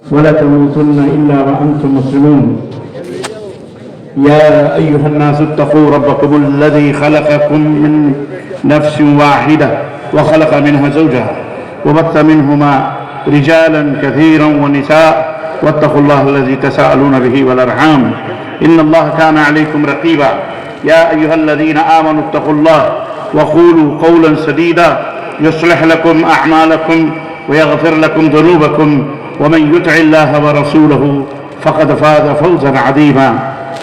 ولا تموتن إلا وأنتم مسلمون. يا أيها الناس اتقوا ربكم الذي خلقكم من نفس واحدة وخلق منها زوجها وبث منهما رجالا كثيرا ونساء واتقوا الله الذي تساءلون به والأرحام إن الله كان عليكم رقيبا. يا أيها الذين آمنوا اتقوا الله وقولوا قولا سديدا يصلح لكم أعمالكم ويغفر لكم ذنوبكم ومن يطع الله ورسوله فقد فاز فوزا عظيما.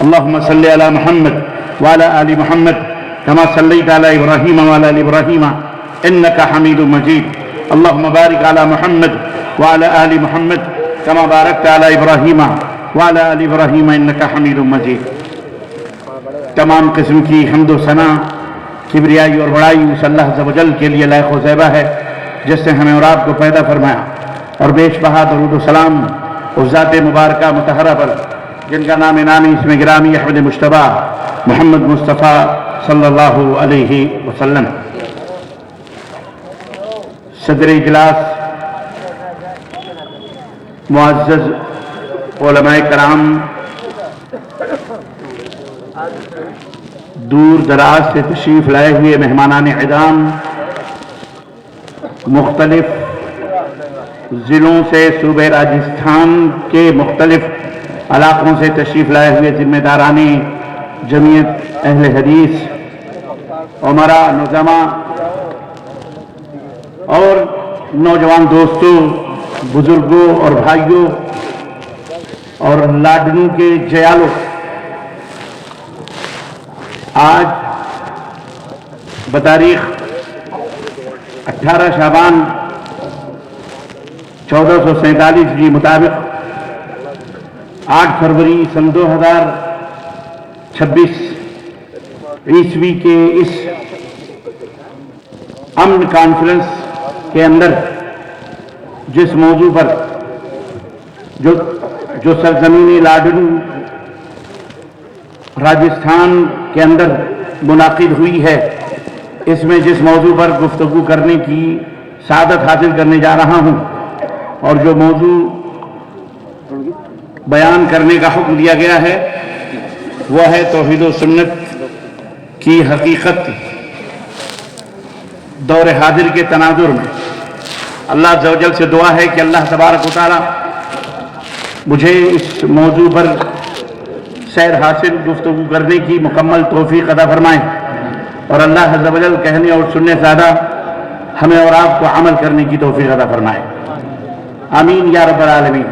اللهم صل على محمد وعلى آل محمد كما صليت على إبراهيم وعلى آل إبراهيم إنك حميد مجيد. اللهم بارك على محمد وعلى آل محمد كما باركت على إبراهيم وعلى آل إبراهيم إنك حميد مجيد. تمام قسم کی حمد و ثنا کبریائی اور بڑائی اس اللہ عز و جل کے لیے لائق و زیبہ ہے جس نے ہمیں اور آپ کو پیدا فرمایا، اور بیش بہا درود و سلام اس ذات مبارکہ مطہرہ پر جن کا نام نامی اسم گرامی احمد مجتبی محمد مصطفیٰ صلی اللہ علیہ وسلم. صدر اجلاس، معزز علماء کرام، دور دراز سے تشریف لائے ہوئے مہمانان اعظام، مختلف ضلعوں سے صوبہ راجستھان کے مختلف علاقوں سے تشریف لائے ہوئے ذمہ داران جمعیت اہل حدیث، عمراء، نظماء اور نوجوان دوستوں، بزرگوں اور بھائیوں اور لاڈنوں کے جیالوں، آج بتاریخ 18 شعبان 1447 کے مطابق 8 فروری سن 2026 عیسوی کے اس امن کانفرنس کے اندر جس موضوع پر جو سرزمین لاڈنو راجستھان کے اندر منعقد ہوئی ہے، اس میں جس موضوع پر گفتگو کرنے کی سعادت حاصل کرنے جا رہا ہوں اور جو موضوع بیان کرنے کا حکم دیا گیا ہے وہ ہے توحید و سنت کی حقیقت دور حاضر کے تناظر میں. اللہ عز و جل سے دعا ہے کہ اللہ تبارک و تعالی مجھے اس موضوع پر سیر حاصل گفتگو کرنے کی مکمل توفیق عطا فرمائے، اور اللہ عز و جل کہنے اور سننے سے زیادہ ہمیں اور آپ کو عمل کرنے کی توفیق عطا فرمائے. آمین یا رب العالمین.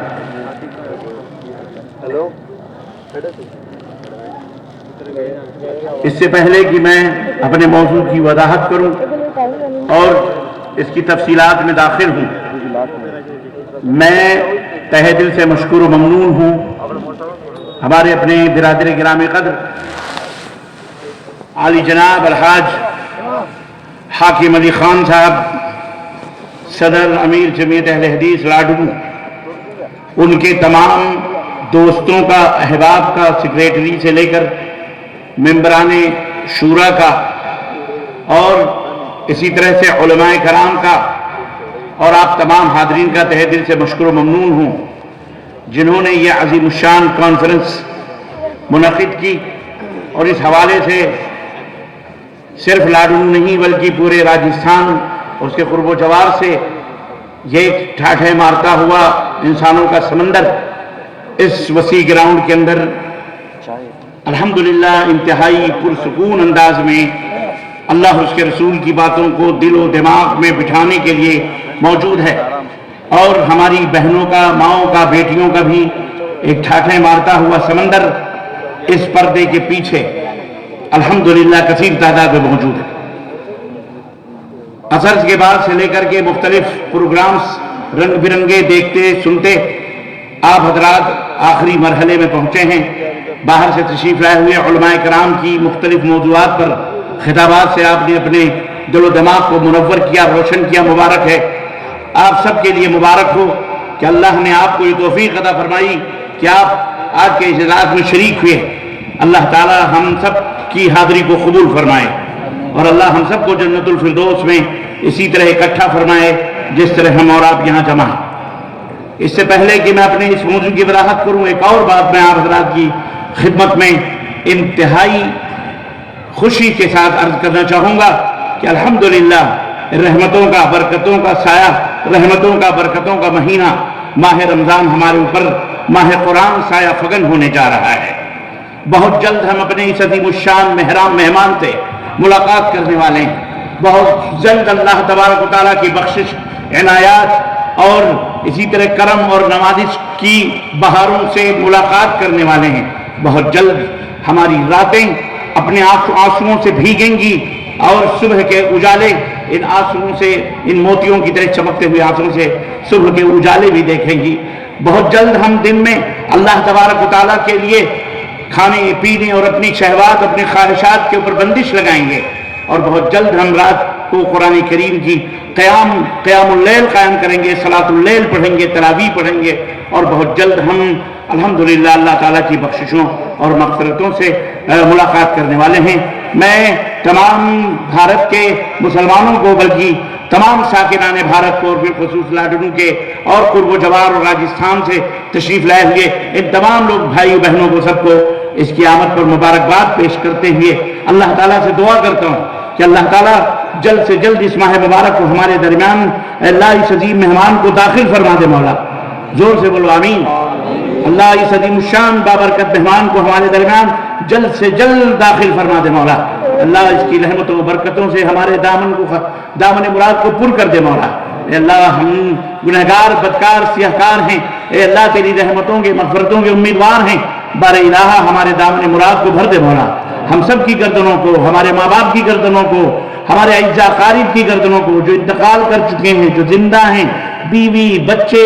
اس سے پہلے کہ میں اپنے موضوع کی وضاحت کروں اور اس کی تفصیلات میں داخل ہوں، میں تہہ دل سے مشکور و ممنون ہوں ہمارے اپنے برادر گرامی قدر عالی جناب الحاج حاکم علی خان صاحب، صدر امیر جمعیت اہل حدیث لاڈنو، ان کے تمام دوستوں کا، احباب کا، سیکریٹری سے لے کر ممبران شورا کا، اور اسی طرح سے علماء کرام کا، اور آپ تمام حاضرین کا تہہ دل سے مشکور و ممنون ہوں جنہوں نے یہ عظیم الشان کانفرنس منعقد کی، اور اس حوالے سے صرف لاڈنو نہیں بلکہ پورے راجستھان اور اس کے قرب و جوار سے یہ ٹھاٹھے مارتا ہوا انسانوں کا سمندر اس وسیع گراؤنڈ کے اندر الحمدللہ انتہائی پرسکون انداز میں اللہ اور اس کے رسول کی باتوں کو دل و دماغ میں بٹھانے کے لیے موجود ہے، اور ہماری بہنوں کا، ماؤں کا، بیٹیوں کا بھی ایک ٹھاٹھے مارتا ہوا سمندر اس پردے کے پیچھے الحمدللہ کثیر تعداد میں موجود ہے. عصر کے بعد سے لے کر کے مختلف پروگرامز رنگ برنگے دیکھتے سنتے آپ حضرات آخری مرحلے میں پہنچے ہیں. باہر سے تشریف لائے ہوئے علماء کرام کی مختلف موضوعات پر خطابات سے آپ نے اپنے دل و دماغ کو منور کیا، روشن کیا. مبارک ہے، آپ سب کے لیے مبارک ہو کہ اللہ نے آپ کو یہ توفیق عطا فرمائی کہ آپ آج کے اجلاس میں شریک ہوئے. اللہ تعالی ہم سب کی حاضری کو قبول فرمائے، اور اللہ ہم سب کو جنت الفردوس میں اسی طرح اکٹھا فرمائے جس طرح ہم اور آپ یہاں جمع ہیں. اس سے پہلے کہ میں اپنے اس موضوع کی وضاحت کروں، ایک اور بات میں آپ حضرات کی خدمت میں انتہائی خوشی کے ساتھ عرض کرنا چاہوں گا کہ الحمدللہ رحمتوں کا، برکتوں کا سایہ، رحمتوں کا، برکتوں کا مہینہ ماہ رمضان ہمارے اوپر، ماہ قرآن سایہ فگن ہونے جا رہا ہے۔ بہت جلد ہم اپنے اس عظیم الشان مہمان سے ملاقات کرنے والے ہیں۔ بہت جلد اللہ تبارک و تعالیٰ کی بخشش، عنایات اور اسی طرح کرم اور نوازش کی بہاروں سے ملاقات کرنے والے ہیں۔ بہت جلد ہماری راتیں اپنے آنسوؤں سے بھیگیں گی اور صبح کے اجالے ان آنسوؤں سے، ان موتیوں کی طرح چمکتے ہوئے آنسوؤں سے صبح کے اجالے بھی دیکھیں گی۔ بہت جلد ہم دن میں اللہ تبارک و تعالیٰ کے لیے کھانے پینے اور اپنی شہوات، اپنی خواہشات کے اوپر بندش لگائیں گے، اور بہت جلد ہم رات کو قرآن کریم کی قیام اللیل قائم کریں گے، صلاۃ اللیل پڑھیں گے، تراویح پڑھیں گے، اور بہت جلد ہم الحمدللہ اللہ تعالیٰ کی بخششوں اور مغفرتوں سے ملاقات کرنے والے ہیں۔ میں تمام بھارت کے مسلمانوں کو، بلکہ تمام ساکنان بھارت کو، اور بالخصوص لاڈنو کے اور قرب و جوار اور راجستھان سے تشریف لائے ہوئے ان تمام لوگ بھائی بہنوں کو، سب کو اس کی آمد پر مبارکباد پیش کرتے ہوئے اللہ تعالیٰ سے دعا کرتا ہوں کہ اللہ تعالیٰ جلد سے جلد اس ماہ مبارک کو ہمارے درمیان، اللہ اس عظیم مہمان کو داخل فرما دے مولا، زور سے بولو آمین۔ اللہ اس عظیم الشان بابرکت مہمان کو ہمارے درمیان جلد سے جلد داخل فرما دے مولا۔ اللہ اس کی رحمتوں و برکتوں سے ہمارے دامن مراد کو پر کر دے مولا۔ اے اللہ ہم گنہگار، بدکار، سیاہکار ہیں، اے اللہ تیری رحمتوں کے، مغفرتوں کے امیدوار ہیں، بار الہ ہمارے دامن مراد کو بھر دے مولا۔ ہم سب کی گردنوں کو، ہمارے ماں باپ کی گردنوں کو، ہمارے اعزا قارب کی گردنوں کو جو انتقال کر چکے ہیں، جو زندہ ہیں، بیوی، بچے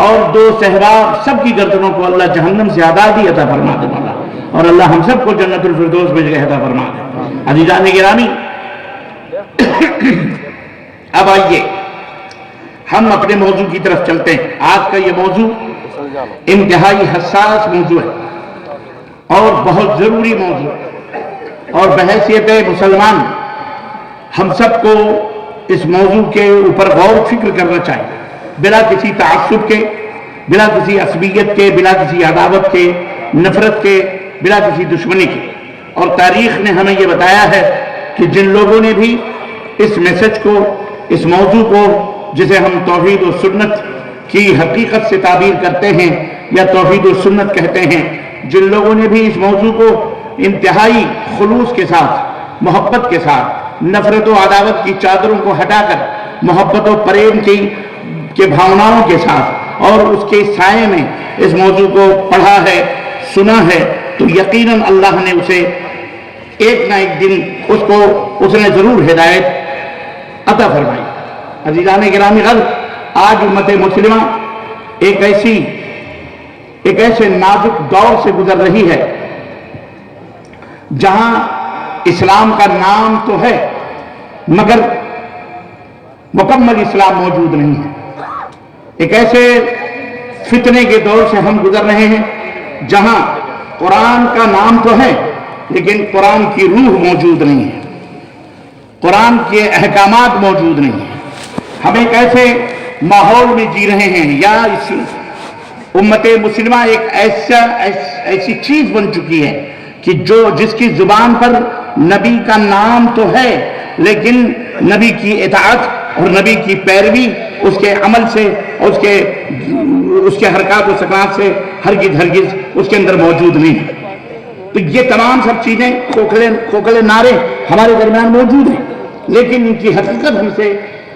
اور دوست احباب، سب کی گردنوں کو اللہ جہنم سے آزادی عطا فرما دے مولا، اور اللہ ہم سب کو جنت الفردوس میں جگہ عطا فرما دے۔ عزیزان گرامی، اب آئیے ہم اپنے موضوع کی طرف چلتے ہیں۔ آج کا یہ موضوع انتہائی حساس موضوع ہے اور بہت ضروری موضوع ہے، اور بحیثیت مسلمان ہم سب کو اس موضوع کے اوپر غور فکر کرنا چاہیے، بلا کسی تعصب کے، بلا کسی عصبیت کے، بلا کسی عداوت کے، نفرت کے، بلا کسی دشمنی کے۔ اور تاریخ نے ہمیں یہ بتایا ہے کہ جن لوگوں نے بھی اس میسج کو، اس موضوع کو، جسے ہم توحید و سنت کی حقیقت سے تعبیر کرتے ہیں یا توحید و سنت کہتے ہیں، جن لوگوں نے بھی اس موضوع کو انتہائی خلوص کے ساتھ، محبت کے ساتھ، نفرت و عداوت کی چادروں کو ہٹا کر محبت و پریم کے بھاوناؤں کے ساتھ اور اس کے سائے میں اس موضوع کو پڑھا ہے، سنا ہے، تو یقیناً اللہ نے اسے ایک نہ ایک دن اس نے ضرور ہدایت عطا فرمائی۔ عزیزان گرامی، آج امت مسلمہ ایک ایسے نازک دور سے گزر رہی ہے جہاں اسلام کا نام تو ہے مگر مکمل اسلام موجود نہیں ہے۔ ایک ایسے فتنے کے دور سے ہم گزر رہے ہیں جہاں قرآن کا نام تو ہے لیکن قرآن کی روح موجود نہیں ہے، قرآن کے احکامات موجود نہیں ہیں۔ ہم ایک ایسے ماحول میں جی رہے ہیں، یا اس امت مسلمہ ایک ایسی چیز بن چکی ہے کہ جس کی زبان پر نبی کا نام تو ہے لیکن نبی کی اطاعت اور نبی کی پیروی اس کے عمل سے، اس کے حرکات و سکنات سے ہرگز اس کے اندر موجود نہیں ہے۔ تو یہ تمام سب چیزیں کھوکھلے نعرے ہمارے درمیان موجود ہیں، لیکن ان کی حقیقت ہم سے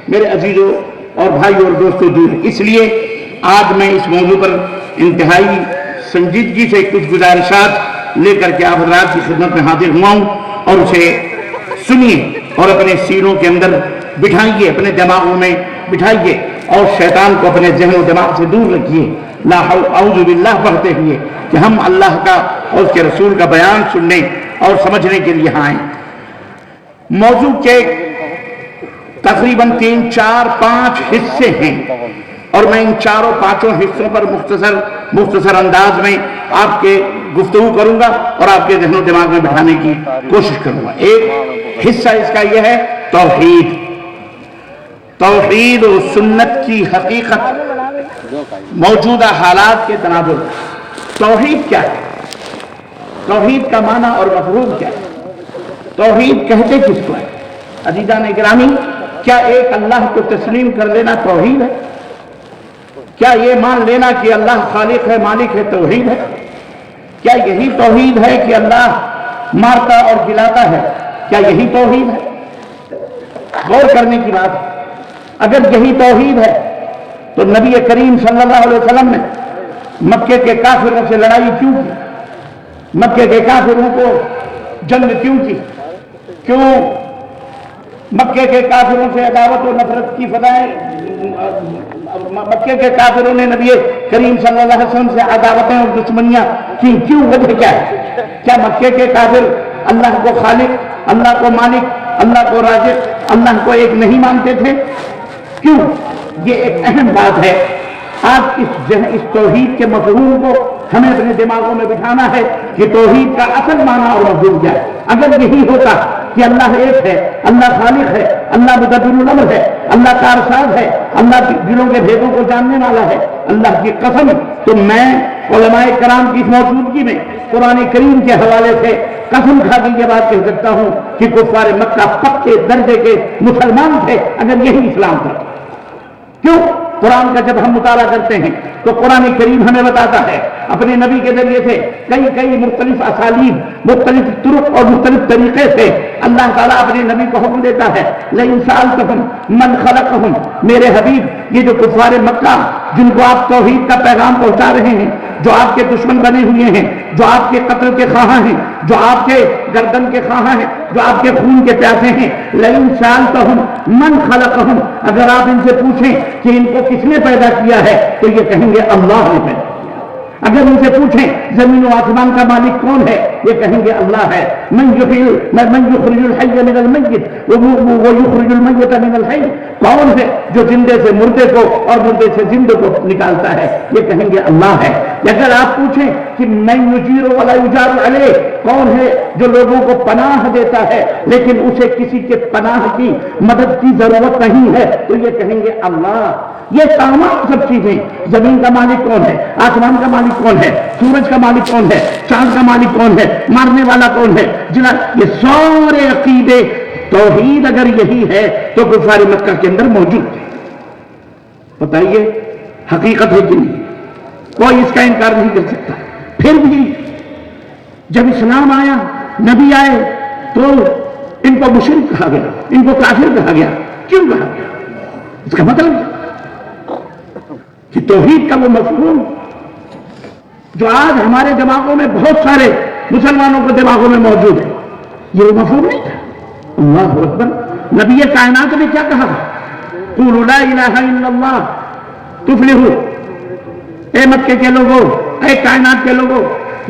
میرے عزیزوں اور بھائیوں اور دوستوں دور ہے۔ اس لیے آج میں اس موضوع پر انتہائی سنجیدگی سے کچھ گزارشات لے کر کے آپ حضرات کی خدمت میں حاضر ہوا ہوں، اور اسے سنیے اور اپنے سینوں کے اندر بٹھائیے، اپنے دماغوں میں بٹھائیے، اور شیطان کو اپنے ذہن و دماغ سے دور رکھیے، لا حول اعوذ باللہ پڑھتے ہوئے کہ ہم اللہ کا اور اس کے رسول کا بیان سننے اور سمجھنے کے لیے آئیں۔ موضوع کے تقریباً 3، 4، 5 حصے ہیں، اور میں ان 4 اور 5 حصوں پر مختصر انداز میں آپ کے گفتگو کروں گا اور آپ کے ذہن و دماغ میں بٹھانے کی کوشش کروں گا۔ ایک حصہ اس کا یہ ہے توحید۔ توحید و سنت کی حقیقت موجودہ حالات کے تناظر. توحید کیا ہے؟ توحید کا معنی اور مفہوم کیا ہے؟ توحید کہتے کس کو ہے؟ عزیزان گرامی، کیا ایک اللہ کو تسلیم کر لینا توحید ہے؟ کیا یہ مان لینا کہ اللہ خالق ہے، مالک ہے، توحید ہے؟ کیا یہی توحید ہے کہ اللہ مارتا اور گلاتا ہے؟ کیا یہی توحید ہے؟ غور کرنے کی بات ہے. اگر یہی توحید ہے تو نبی کریم صلی اللہ علیہ وسلم نے مکے کے کافروں سے لڑائی کیوں کی؟ مکے کے کافروں کو جنگ کیوں کی؟ کیوں مکے کے کافروں سے عداوت و نفرت کی فضائیں؟ مکے کے کافروں نے نبی کریم صلی اللہ علیہ وسلم سے عداوتیں اور دشمنیاں کی کیوں؟ وجہ کیا ہے؟ کیا مکے کے کافر اللہ کو خالق، اللہ کو مالک، اللہ کو رازق، اللہ کو ایک نہیں مانتے تھے؟ کیوں؟ یہ ایک اہم بات ہے. آج اس توحید کے مفہوم کو ہمیں اپنے دماغوں میں بٹھانا ہے کہ توحید کا اصل معنی اور مفہوم کیا ہے. اگر یہی ہوتا کہ اللہ ایک ہے، اللہ خالق ہے، اللہ مدبر الامر ہے، اللہ کارساز ہے، اللہ دلوں کے بھیدوں کو جاننے والا ہے، اللہ کی قسم، تو میں علماء کرام کی موجودگی میں قرآن کریم کے حوالے سے قسم کھا کے یہ بات کہہ سکتا ہوں کہ کفار مکہ پکے درجے کے مسلمان تھے اگر یہی اسلام تھا. کیوں؟ قرآن کا جب ہم مطالعہ کرتے ہیں تو قرآن کریم ہمیں بتاتا ہے اپنے نبی کے ذریعے سے کئی مختلف اسالیب، مختلف طرق اور مختلف طریقے سے اللہ تعالیٰ اپنے نبی کو حکم دیتا ہے لئن سألتهم من خلقهم. میرے حبیب، یہ جو کفار مکہ جن کو آپ توحید کا پیغام پہنچا رہے ہیں، جو آپ کے دشمن بنے ہوئے ہیں، جو آپ کے قتل کے خواہاں ہیں، جو آپ کے گردن کے خواہاں ہیں، جو آپ کے خون کے پیاسے ہیں، لئن سألتهم من خلقهم، اگر آپ ان سے پوچھیں کہ ان کو کس نے پیدا کیا ہے تو یہ کہیں گے اللہ نے پیدا کیا. اگر ان سے پوچھیں زمین و آسمان کا مالک کون ہے، یہ کہیں گے اللہ ہے. من یخرج الحی من المیت ویخرج المیت من الحی، کون ہے جو زندے سے مردے کو اور مردے سے زندے کو نکالتا ہے، یہ کہیں گے اللہ ہے. اگر آپ پوچھیں کہ من یجیر ولا یجار علیہ، کون ہے جو لوگوں کو پناہ دیتا ہے لیکن اسے کسی کے پناہ کی مدد کی ضرورت نہیں ہے، تو یہ کہیں گے اللہ. یہ تمام سب چیزیں، زمین کا مالک کون ہے، آسمان کا مالک کون ہے، سورج کا مالک کون ہے، چاند کا مالک کون ہے، مارنے والا کون ہے، یہ سارے عقیدے توحید اگر یہی ہے تو کفار مکہ کے اندر موجود ہے. بتائیے حقیقت ہے کہ نہیں؟ کوئی اس کا انکار نہیں کر سکتا. پھر بھی جب اسلام آیا، نبی آئے، تو ان کو مشرک کہا گیا، ان کو کافر کہا گیا. کیوں کہا گیا؟ اس کا مطلب کہ توحید کا وہ مفہوم جو آج ہمارے دماغوں میں بہت سارے مسلمانوں کے دماغوں میں موجود ہے، یہ وہ مفہوم نہیں تھا. اللہ اکبر. نبی کائنات نے کیا کہا؟ قولوا لا الہ الا اللہ تفلحوا. اے مکے کے لوگوں، اے کائنات کے لوگوں،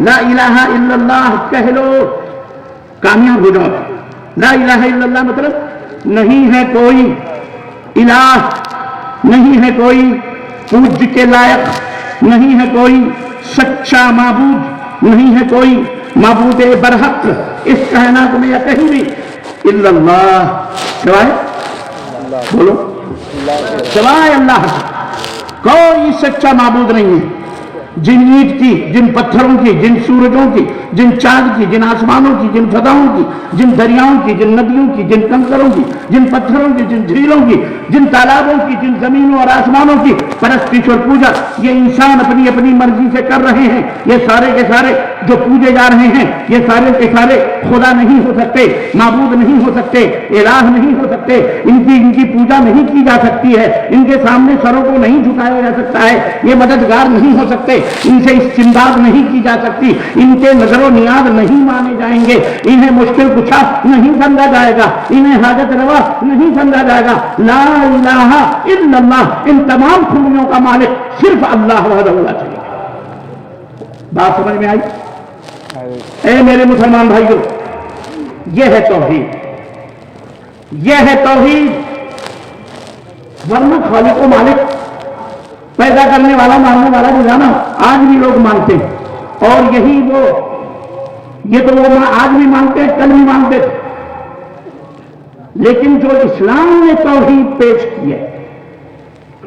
لا الہ الا اللہ کہہ لو، کامیاب ہو جاؤ. لا الہ الا اللہ مطلب نہیں ہے کوئی الہ، نہیں ہے کوئی پوج کے لائق، نہیں ہے کوئی سچا معبود، نہیں ہے کوئی معبود برحق اس کائنات میں یا کہیں بھی الا اللہ، سوائے بولو سوائے اللہ کوئی سچا معبود نہیں ہے. جن اینٹ کی، جن پتھروں کی، جن سورجوں کی، جن چاند کی، جن آسمانوں کی، جن فضاؤں کی، جن دریاؤں کی، جن ندیوں کی، جن کنکروں کی، جن پتھروں کی، جن جھیلوں کی، جن تالابوں کی، جن زمینوں اور آسمانوں کی پرستش اور پوجا یہ انسان اپنی اپنی مرضی سے کر رہے ہیں. یہ سارے کے سارے جو پوجے جا رہے ہیں، یہ سارے کے سارے خدا نہیں ہو سکتے، معبود نہیں ہو سکتے، الہ نہیں ہو سکتے. ان کی پوجا نہیں کی جا سکتی ہے، ان کے سامنے سروں کو نہیں جھکایا جا سکتا ہے. یہ مددگار نہیں ہو سکتے، ان سے استمداد نہیں کی جا سکتی، ان کے نظر و نیاز نہیں مانے جائیں گے، انہیں مشکل کشا نہیں سمجھا جائے گا، انہیں حاجت روا نہیں سمجھا جائے گا. لا الہ الا اللہ، ان تمام خوبیوں کا مالک صرف اللہ وحدہ لا شریک. بات سمجھ میں آئی؟ اے میرے مسلمان بھائیوں، یہ ہے توحید، یہ ہے توحید. ورنہ خالق و مالک، پیدا کرنے والا، مارنے والا روزانہ آج بھی لوگ مانتے ہیں، اور یہی یہ تو وہ آج بھی مانتے ہیں، کل بھی مانتے تھے. لیکن جو اسلام نے توحید پیش کی ہے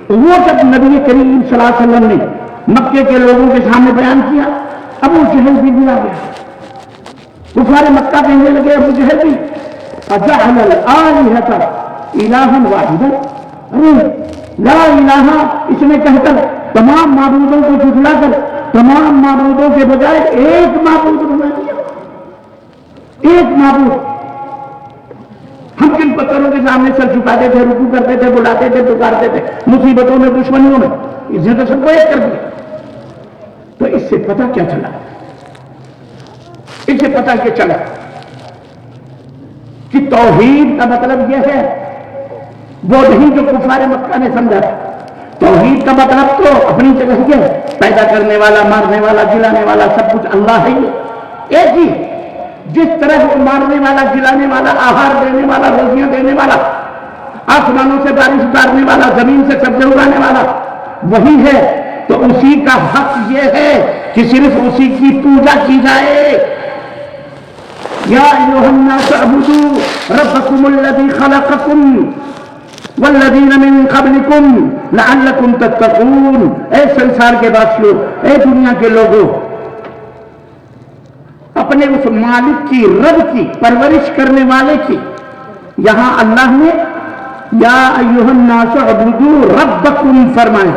وہ جب نبی کریم صلی اللہ علیہ وسلم نے مکے کے لوگوں کے سامنے بیان کیا، ابو جہل بھی دیا گیا، کفار مکہ کہنے لگے ابو جہل بھی اجعل الآلہۃ الہا واحدا، لا الہ اس نے کہہ کر تمام معبودوں کو جھٹلا کر تمام معبودوں کے بجائے ایک معبود بنا دیا، ایک معبود۔ ہم کن پتھروں کے سامنے سر جھکاتے تھے، رکوع کرتے تھے، بلاتے تھے، پکارتے تھے، مصیبتوں میں دشمنیوں میں، اس نے تو سب کو ایک کر دیا۔ تو اس سے پتہ کیا چلا؟ اس سے پتہ کیا چلا کہ توحید کا مطلب یہ ہے وہ نہیں جو کفار مکہ نے سمجھا تھا۔ توحید کا مطلب تو اپنی جگہ یہ ہے، پیدا کرنے والا، مارنے والا، جلانے والا سب کچھ اللہ ہے ہی ایک ہی۔ جس طرح وہ مارنے والا، جلانے والا، آہار دینے والا، روزیاں دینے والا، آسمانوں سے بارش اتارنے والا، زمین سے سبزے اگانے والا وہی ہے، تو اسی کا حق یہ ہے کہ صرف اسی کی پوجا کی جائے۔ یا ایھا الناس اعبدوا ربکم الذی خلقکم والذین من قبلکم لعلکم تتقون۔ اے سنسار کے بادشاہوں، اے دنیا کے لوگوں، اپنے اس مالک کی، رب کی، پرورش کرنے والے کی، یہاں اللہ نے یا ایھا الناس اعبدوا ربکم فرمایا۔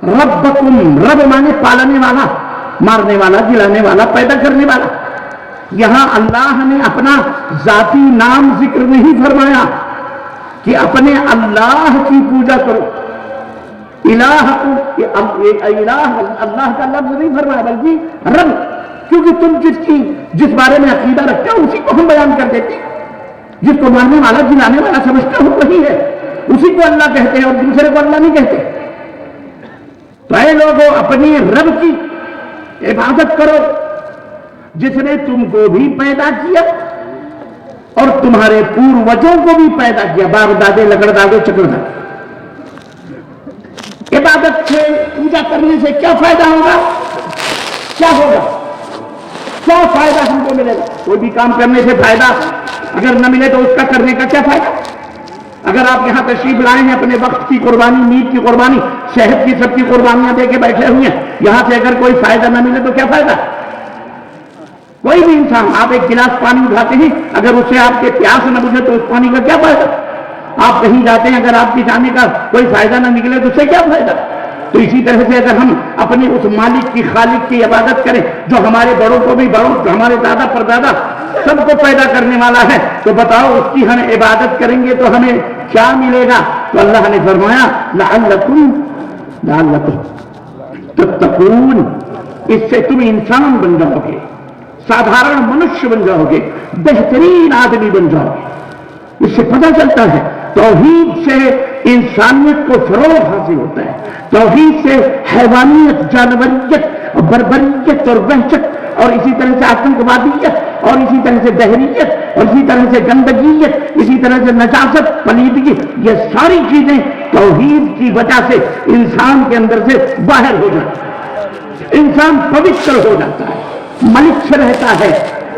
ربکم، رب مانے پالنے والا، مارنے والا، جلانے والا، پیدا کرنے والا۔ یہاں اللہ نے اپنا ذاتی نام ذکر نہیں فرمایا کہ اپنے اللہ کی پوجا کرو۔ الہ اللہ کا لفظ نہیں فرمایا بلکہ رب، کیونکہ تم جس بارے میں عقیدہ رکھتے ہو اسی کو ہم بیان کر دیتے ہیں۔ جس کو مارنے والا، جلانے والا سمجھتے ہو وہی ہے، اسی کو اللہ کہتے ہیں اور دوسرے کو اللہ نہیں کہتے۔ تو اے لوگوں، اپنی رب کی عبادت کرو جس نے تم کو بھی پیدا کیا اور تمہارے پوروجوں کو بھی پیدا کیا، باپ دادے، لکڑ دادے، چکر دادے۔ عبادت سے، پوجا کرنے سے کیا فائدہ ہوگا؟ کیا ہوگا؟ کیا فائدہ ہم کو ملے گا؟ کوئی بھی کام کرنے سے فائدہ اگر نہ ملے تو اس کا کرنے کا کیا فائدہ؟ اگر آپ یہاں تشریف لائے ہیں، اپنے وقت کی قربانی، نیند کی قربانی، صحت کی، سب کی قربانیاں دے کے بیٹھے ہوئے ہیں، یہاں سے اگر کوئی فائدہ نہ ملے تو کیا فائدہ؟ کوئی بھی انسان، آپ ایک گلاس پانی اٹھاتے ہیں، اگر اس سے آپ کے پیاس نہ بجھے تو اس پانی کا کیا فائدہ؟ آپ کہیں جاتے ہیں، اگر آپ کے جانے کا کوئی فائدہ نہ نکلے تو اس سے کیا فائدہ؟ تو اسی طرح سے اگر ہم اپنے اس مالک کی، خالق کی عبادت کریں جو ہمارے بڑوں کو بھی، بڑوں جو ہمارے دادا پردادا سب کو پیدا کرنے والا ہے، تو بتاؤ اس کی ہم عبادت کریں گے تو ہمیں کیا ملے گا؟ تو اللہ نے فرمایا لعلکم تتقون، اس سے تم انسان بن جاؤ گے، سادھارن منشیہ بن جاؤ گے، بہترین آدمی بن جاؤ گے۔ اس سے پتہ چلتا ہے توحید سے انسانیت کو فروغ حاصل ہوتا ہے، توحید سے حیوانیت، جانوریت، بربریت اور وحشت، اور اسی طرح سے آتنکوادیت، اور اسی طرح سے دہریت، اور اسی طرح سے گندگیت، اسی طرح سے نجاست، پلیدگی، یہ ساری چیزیں توحید کی وجہ سے انسان کے اندر سے باہر ہو جاتی ہیں، انسان پوتر ہو جاتا ہے، ملک سے رہتا ہے۔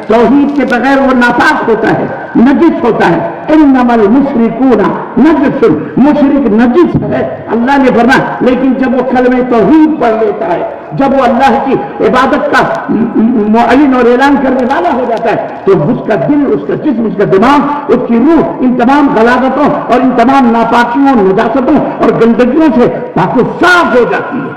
توحید کے بغیر وہ ناپاک ہوتا ہے، نجس ہوتا ہے۔ انما المشرکون نجس، مشرک نجس ہے اللہ نے فرمایا، لیکن جب وہ کلمہ توحید پڑھ لیتا ہے، جب وہ اللہ کی عبادت کا معلن اور اعلان کرنے والا ہو جاتا ہے، تو اس کا دل، اس کا جسم، اس کا دماغ، اس کی روح ان تمام غلاظتوں اور ان تمام ناپاکیوں، نجاستوں اور گندگیوں سے پاک و صاف ہو جاتی ہے۔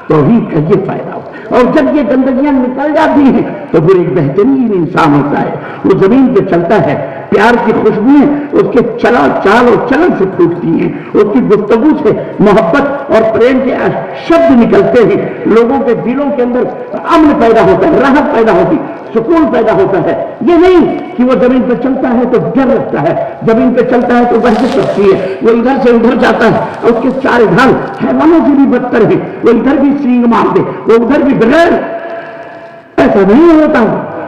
توحید کا یہ فائدہ ہو، اور جب یہ گندگیاں نکل جاتی ہیں تو پھر ایک بہترین انسان ہوتا ہے، وہ زمین پہ چلتا ہے، پیار کی خوشبوئیں اس کے چال اور چلن سے پھوٹتی ہیں، اس کی گفتگو سے محبت اور پریم کے شبد نکلتے ہیں، لوگوں کے دلوں کے اندر امن پیدا ہوتا ہے، راحت پیدا ہوتی، سکون پیدا ہوتا ہے۔ یہ نہیں کہ وہ زمین پہ چلتا ہے تو ڈر لگتا ہے، زمین پہ چلتا ہے تو وحشت لگتی ہے، وہ ادھر سے ادھر جاتا ہے، اس کے چارے ڈھال حیوانوں سے بھی بدتر ہے، وہ ادھر بھی سینگ مار دے، وہ ادھر بھی بغیر، ایسا نہیں ہوتا۔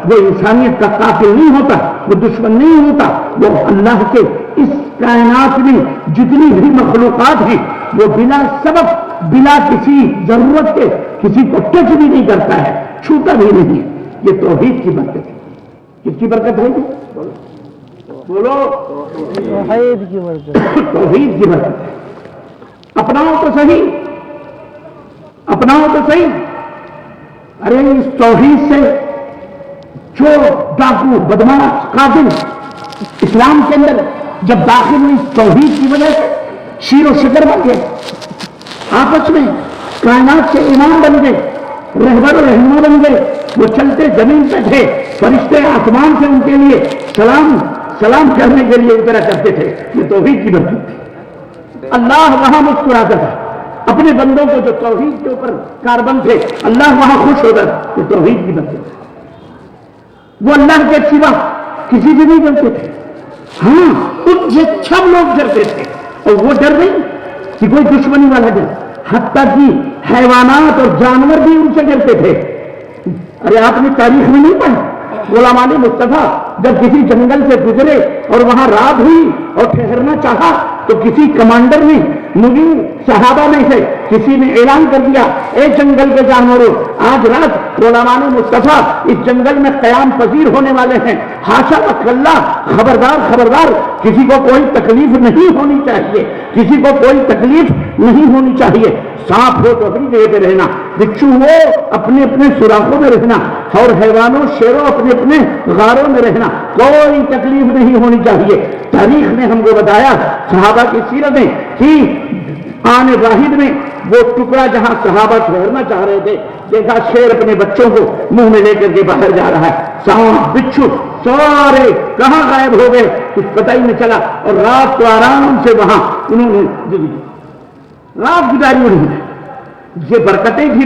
وہ انسانیت کا قاتل نہیں ہوتا، وہ دشمن نہیں ہوتا، وہ اللہ کے اس کائنات میں جتنی بھی مخلوقات ہیں وہ بلا سبب، بلا کسی ضرورت کے کسی کو ٹچ بھی نہیں کرتا ہے، چھوتا بھی نہیں ہے۔ یہ توحید کی برکت ہے۔ کس کی برکت ہے؟ بولو توحید کی برکت، توحید کی برکت ہے۔ اپناؤ تو صحیح، اپناؤ تو صحیح۔ ارے اس توحید سے جو ڈاکو بدماش قاتل اسلام کے اندر جب داخل ہوئی توحید کی وجہ سے شیر و شکر بن گئے، آپس میں کائنات کے امام بن گئے، رہبر و رہنما بن گئے، وہ چلتے زمین پہ تھے، فرشتے آسمان سے ان کے لیے سلام کرنے کے لیے اترا کرتے تھے۔ یہ توحید کی برکت تھی۔ اللہ وہاں مسکراتا تھا اپنے بندوں کو جو توحید کے اوپر کاربن تھے، اللہ وہاں خوش ہوتا تھا۔ یہ توحید کی برکت ہے۔ وہ اللہ کے سوا کسی سے نہیں ڈرتے تھے۔ ہاں ان سے سب لوگ ڈرتے تھے، اور وہ ڈر نہیں کہ کوئی دشمنی والا ڈر، حتیٰ کہ حیوانات اور جانور بھی ان سے ڈرتے تھے۔ ارے آپ نے تاریخ میں نہیں پڑھا، غلام علی مصطفیٰ جب کسی جنگل سے گزرے اور وہاں رات ہوئی اور ٹھہرنا چاہا تو کسی کمانڈر نے مجید صحابہ میں سے کسی نے اعلان کر دیا، اے جنگل کے جانوروں، آج رات غلام علی مصطفیٰ اس جنگل میں قیام پذیر ہونے والے ہیں، ہاشا وکلا، خبردار خبردار، کسی کو کوئی تکلیف نہیں ہونی چاہیے، کسی کو کوئی تکلیف نہیں ہونی چاہیے۔ سانپ ہو تو اپنی جگہ پہ رہنا، بچھو ہو اپنے اپنے سوراخوں میں رہنا، اور حیوانوں شیروں اپنے اپنے غاروں میں رہنا، کوئی تکلیف نہیں ہونی چاہیے۔ تاریخ نے ہم کو بتایا، صحابہ کی سیرت میں کہ آن واحد میں وہ ٹکڑا جہاں صحابہ ٹھہرنا چاہ رہے تھے، دیکھا شیر اپنے بچوں کو منہ میں لے کر کے باہر جا رہا ہے، سانپ بچھو سارے کہاں غائب ہو گئے کچھ پتہ ہی نہیں چلا، اور رات کو آرام سے وہاں انہوں نے رات گزاری انہوں نے۔ یہ برکتیں تھی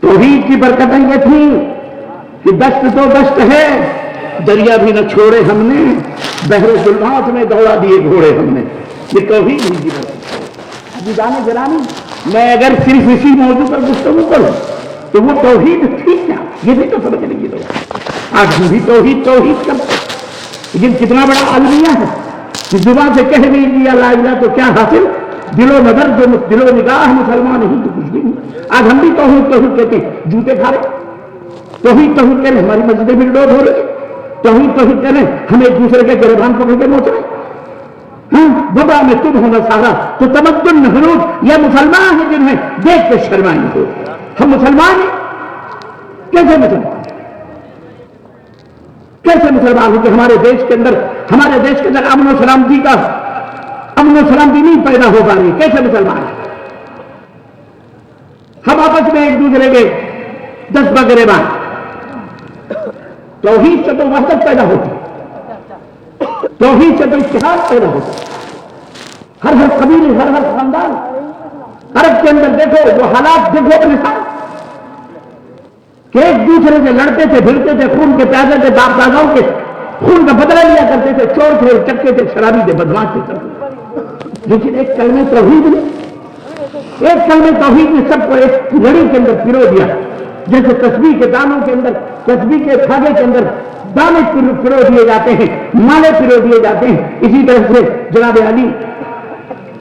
توحید کی برکتیں یہ تھیں کہ دشت تو دشت ہے، دریا بھی نہ چھوڑے ہم نے، بحر ظلمات میں دوڑا دیے گھوڑے ہم نے۔ یہ توحید ہی کی برکت ہے۔ عزیزان گرامی، میں اگر صرف اسی موضوع پر گفتگو کروں تو وہ توحید تھی کیا، یہ بھی تو سمجھ لیں گے لوگ۔ آج ہم بھی توحید کرتے، لیکن کتنا بڑا المیہ ہے، زبان سے کہہ بھی لیا لا الہ تو کیا حاصل، دل و نظر جو دل و نگاہ مسلمان نہیں تو کچھ بھی نہیں۔ آج ہم بھی توحید کہتے ہیں، جوتے کھا رہے، توحید کہہ رہے ہماری مسجدیں بھی ڈوب ہو رہی ہے، توحید کہہ رہے ہم ایک دوسرے کے گریبان پکڑ کے نوچ رہے ہیں۔ وبا میں تم ہونا سارا تو تمدن حروف، یہ مسلمان ہیں جنہیں دیکھ کے شرمائیں ہو۔ ہم مسلمان ہیں، کیسے مسلمان ہیں؟ کیسے مسلمان ہیں کہ ہمارے دیش کے اندر امن و سلامتی نہیں پیدا ہو پا رہی؟ کیسے مسلمان ہیں؟ ہم آپس میں ایک دوسرے کے جذبہ گریبان، توحید سے تو وحدت پیدا ہوتی، توحید سے تو اتحاد پیدا ہوتا۔ ہر قبیلے، ہر خاندان، عرب کے اندر دیکھو وہ حالات، دیکھو اپنے ساتھ کہ ایک دوسرے سے لڑتے تھے، بھرتے تھے، خون کے پیاسے تھے، باپ داداؤں کے خون کا بدلہ لیا کرتے تھے، چور تھے، چکے تھے، شرابی تھے، بدماش تھے سب، لیکن ایک کلمہ توحید نے سب کو ایک لڑی کے اندر پرو دیا، جیسے تسبیح کے دانوں کے اندر، تسبیح کے دھاگے کے اندر دانے پرو دیے جاتے ہیں، مالے پرو دیے جاتے ہیں، اسی طرح سے جناب علی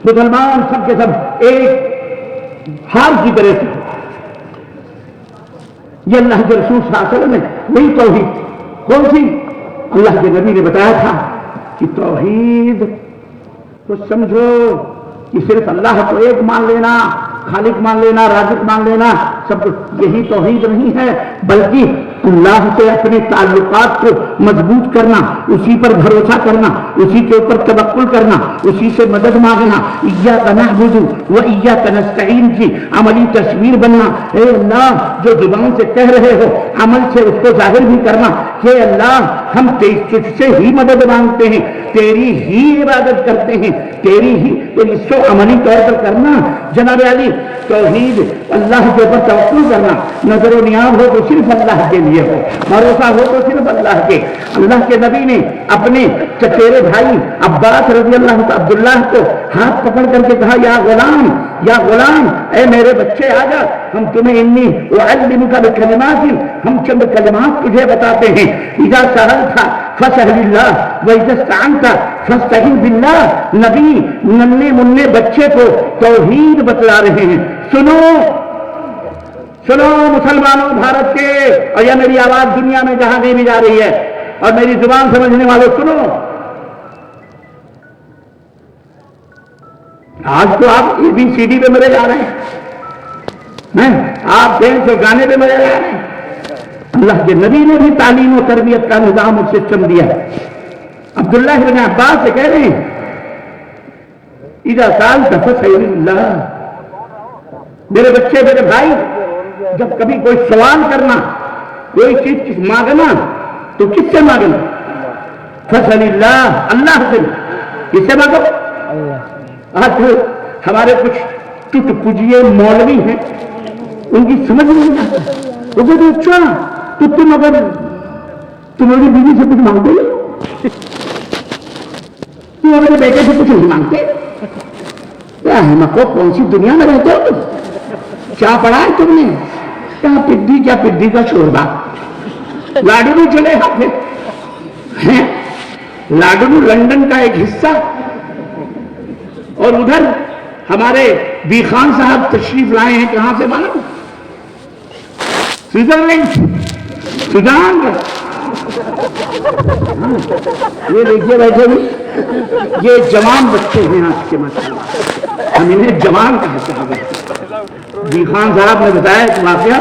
مسلمان سب کے سب ایک ہار کی طرح سے۔ یہ اللہ کے رسول صلی اللہ علیہ وسلم نے وہی توحید کون سی؟ اللہ کے نبی نے بتایا تھا کہ توحید تو سمجھو کہ صرف اللہ کو ایک مان لینا، خالق مان لینا، رازق مان لینا، سب یہی توحید نہیں ہے، بلکہ اللہ سے اپنے تعلقات کو مضبوط کرنا، اسی پر بھروسہ کرنا، اسی کے اوپر توکل کرنا، اسی سے مدد مانگنا، ایاک نعبد و ایاک نستعین کی عملی تصویر بننا۔ اے اللہ، جو زبان سے کہہ رہے ہو عمل سے اس کو ظاہر بھی کرنا کہ اللہ ہم تجھ سے ہی مدد مانگتے ہیں، تیری ہی عبادت کرتے ہیں، تیری اس کو عملی طور پر کرنا۔ جناب علی، توحید اللہ کے اوپر توکل کرنا، نظر و نیاز ہو تو صرف اللہ کے لیے ہو، بھروسہ ہو تو صرف اللہ کے۔ اللہ کے نبی نے اپنے چچیرے بھائی عباس رضی اللہ عنہ عبداللہ کو ہاتھ پکڑ کر کے کہا، یا غلام، اے میرے بچے آ جا، ہم تمہیں انی اعلمک بکلمات، ہم چند کلمات تجھے بتاتے ہیں۔ اذا سألت فاسأل اللہ واذا استعنت فاستعن باللہ۔ نبی ننھے منھے بچے کو توحید بتلا رہے ہیں۔ سنو مسلمانوں بھارت کے، اور یہ میری آواز دنیا میں جہاں بھی جا رہی ہے، اور میری زبان سمجھنے والوں سنو، آج تو آپ ABCD پہ مرے جا رہے ہیں، آپ ڈینس اور گانے پہ مرے جا رہے ہیں۔ اللہ کے نبی نے بھی تعلیم و تربیت کا نظام اور سسٹم دیا ہے۔ عبداللہ بن عباس سے کہہ رہے ہیں اذا سألت فاسأل اللہ، میرے بچے، میرے بھائی، جب کبھی کوئی سوال کرنا، کوئی چیز مانگنا تو کس سے مانگنا؟ فاسأل اللہ، اللہ سے۔ کس سے مانگو؟ آج ہمارے کچھ ٹٹ پجیے مولوی ہیں، ان کی سمجھ نہیں آتا، وہ کہتے اچھا تو تم اگر تمہاری بیوی سے کچھ مانگتے ہو، تم اپنے بیٹے سے کچھ نہیں مانگتے، کیا احمقو، کون سی دنیا میں رہتے ہو تم؟ کیا پڑھا ہے تم نے؟ کیا پڈی کا شوربا، لاڈو چلے آتے ہیں، لاڈو لندن کا ایک حصہ، اور ادھر ہمارے بی خان صاحب تشریف لائے ہیں، کہاں سے معلوم؟ Switzerland, Sudan. یہ دیکھیے بیٹھے بھی، یہ جوان بچے ہیں آج کے ماشاءاللہ، ہم انہیں جوان کہتے ہیں۔ بی خان صاحب نے بتایا ایک واقعہ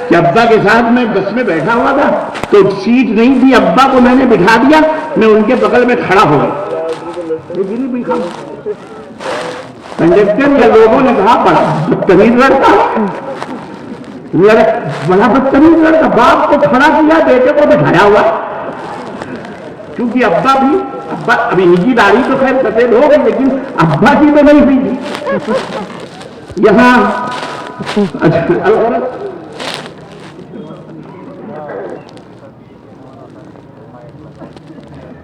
کہ ابا کے ساتھ میں بس میں بیٹھا ہوا تھا تو سیٹ نہیں تھی، ابا کو میں نے بٹھا دیا، میں ان کے بغل میں کھڑا ہو گیا۔ کنڈکٹر یا لوگوں نے کہا بڑا بدتمیز لڑکا، بڑا بدتمیز لڑکا، باپ کو کھڑا کیا، بیٹے کو بٹھایا ہوا، کیونکہ ابا بھی، ابا ابھی نجی داڑھی تو خیر سفید ہو گئی لیکن ابا کی تو نہیں ہوئی تھی۔ یہاں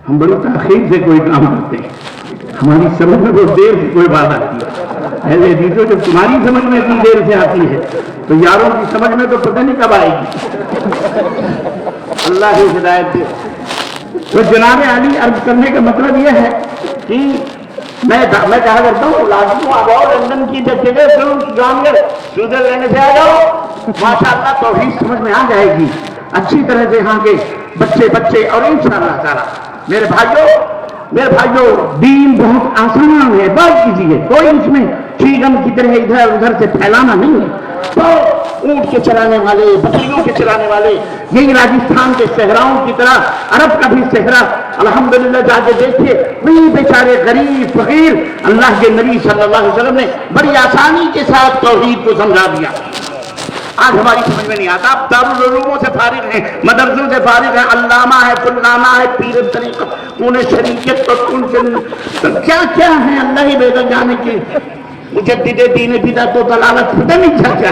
ہم بڑی تاخیر سے کوئی کام کرتے ہیں، ہماری سمجھ میں بہت دیر سے کوئی بات آتی ہے۔ ایسے دیکھو جب تمہاری سمجھ میں اتنی دیر سے آتی ہے تو یاروں کی سمجھ میں تو پتہ نہیں کب آئے گی۔ اللہ کی ہدایت دے۔ تو جناب عالی عرض کرنے کا مطلب یہ ہے کہ میں کہا کرتا ہوں لازم آ جاؤ لندن کی جگہ، سوئٹزرلینڈ سے آ جاؤ، ماشاءاللہ توحید سمجھ میں آ جائے گی اچھی طرح سے۔ یہاں کے بچے اور انشاءاللہ تعالی میرے بھائیوں دین بہت آسان ہے، بہت ایزی ہے، کوئی اس میں چیگم کی طرح ادھر ادھر سے پھیلانا نہیں ہے۔ تو اونٹ کے چلانے والے، بکریوں کے چلانے والے، یہی راجستھان کے صحراؤں کی طرح عرب کا بھی صحرا الحمدللہ جا کے دیکھیے، وہی بیچارے غریب فقیر اللہ کے نبی صلی اللہ علیہ وسلم نے بڑی آسانی کے ساتھ توحید کو سمجھا دیا۔ آج ہماری سمجھ میں نہیں آتا، آپ دارالعلوموں سے فارغ ہیں، مدرسوں سے فارغ ہیں، علامہ ہے، فلانہ ہے، پیر طریقہ، کون شریعت اور کون سے کیا کیا ہے، اللہ ہی بہتر جانے کے، مجدد دین بدعت و ضلالت، پتہ نہیں کیا کیا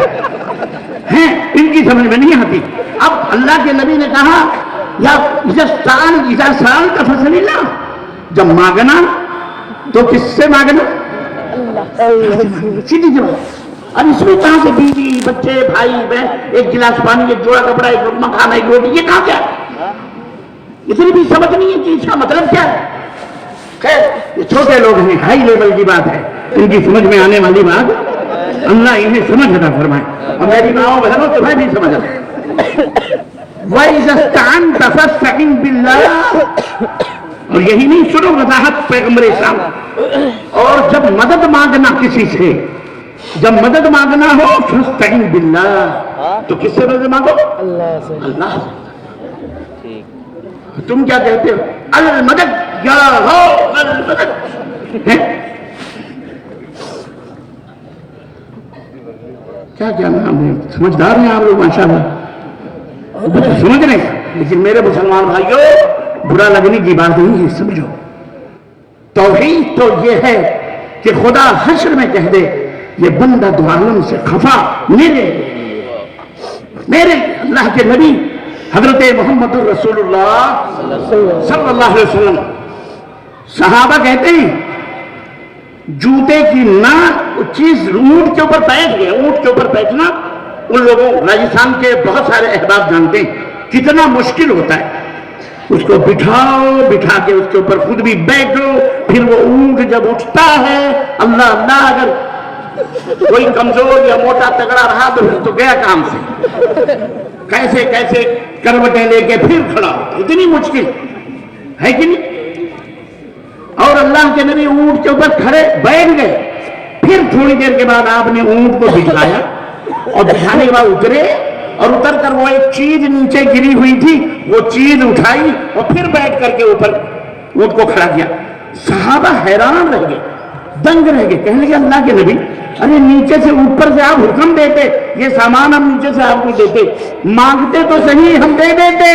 ہیں، ان کی سمجھ میں نہیں آتی۔ اب اللہ کے نبی نے کہا یا اذا سألت فاسأل اللہ، جب مانگنا تو کس سے مانگنا؟ سیدھی جواب۔ اب اس میں کہاں سے بیوی، بچے، بھائی بہن، ایک گلاس پانی، ایک جوڑا کپڑا، ایک لقمہ کھانا، ایک روٹی، یہ کہاں کیا ہے؟ اتنی بھی سمجھ نہیں ہے کہ اس کا مطلب کیا ہے۔ خیر یہ چھوٹے لوگ ہیں، ہائی لیول کی بات ہے، ان کی سمجھ میں آنے والی بات اللہ انہیں سمجھ عطا فرمائے، اور میری ماؤں بہنوں تمہیں بھی سمجھ آئے۔ وَإِذَا اسْتَعَنْتَ فَاسْتَعِنْ بِاللَّهِ، اور یہی نہیں، سنو وضاحت پیغمبر اسلام، اور جب مدد مانگنا کسی سے، جب مدد مانگنا ہو فاستعن باللہ، تو کس سے مدد مانگو؟ اللہ سے۔ اللہ سے۔ تم کیا کہتے ہو؟ المدد یا غوث المدد، کیا نام ہے؟ سمجھدار ہیں آپ لوگ ماشاءاللہ، سمجھ رہے ہیں، لیکن میرے مسلمان بھائیوں برا لگنے کی بات نہیں ہے، سمجھو توحید تو یہ ہے کہ خدا حشر میں کہہ دے یہ بندہ دو عالم سے خفا میرے اللہ کے نبی حضرت محمد الرسول اللہ صلی اللہ علیہ وسلم، صحابہ کہتے ہیں جوتے کی نہ چیز اونٹ کے اوپر بیٹھ گئے، اونٹ کے اوپر بیٹھنا ان لوگوں راجستھان کے بہت سارے احباب جانتے ہیں کتنا مشکل ہوتا ہے، اس کو بٹھاؤ، بٹھا کے اس کے اوپر خود بھی بیٹھو، پھر وہ اونٹ جب اٹھتا ہے اللہ اللہ، اگر کوئی کمزور یا موٹا تگڑا رہا تو گیا کام سے، کیسے کروٹیں لے کے پھر کھڑا ہوتا، اتنی مشکل۔ ہے کہ نہیں؟ اور اللہ کے نبی اونٹ کے اوپر کھڑے بیٹھ گئے، پھر تھوڑی دیر کے بعد آپ نے اونٹ کو بٹھایا اور بٹھانے کے بعد اترے، اور اتر کر وہ ایک چیز نیچے گری ہوئی تھی وہ چیز اٹھائی اور پھر بیٹھ کر کے اوپر اونٹ کو کھڑا کیا۔ صحابہ حیران رہ گئے، دنگ رہ گئے، کہنے لگے اللہ کے نبی ارے نیچے سے اوپر سے آپ حکم دیتے، یہ سامان ہم نیچے سے آپ کو دیتے، مانگتے تو صحیح ہم دے دیتے،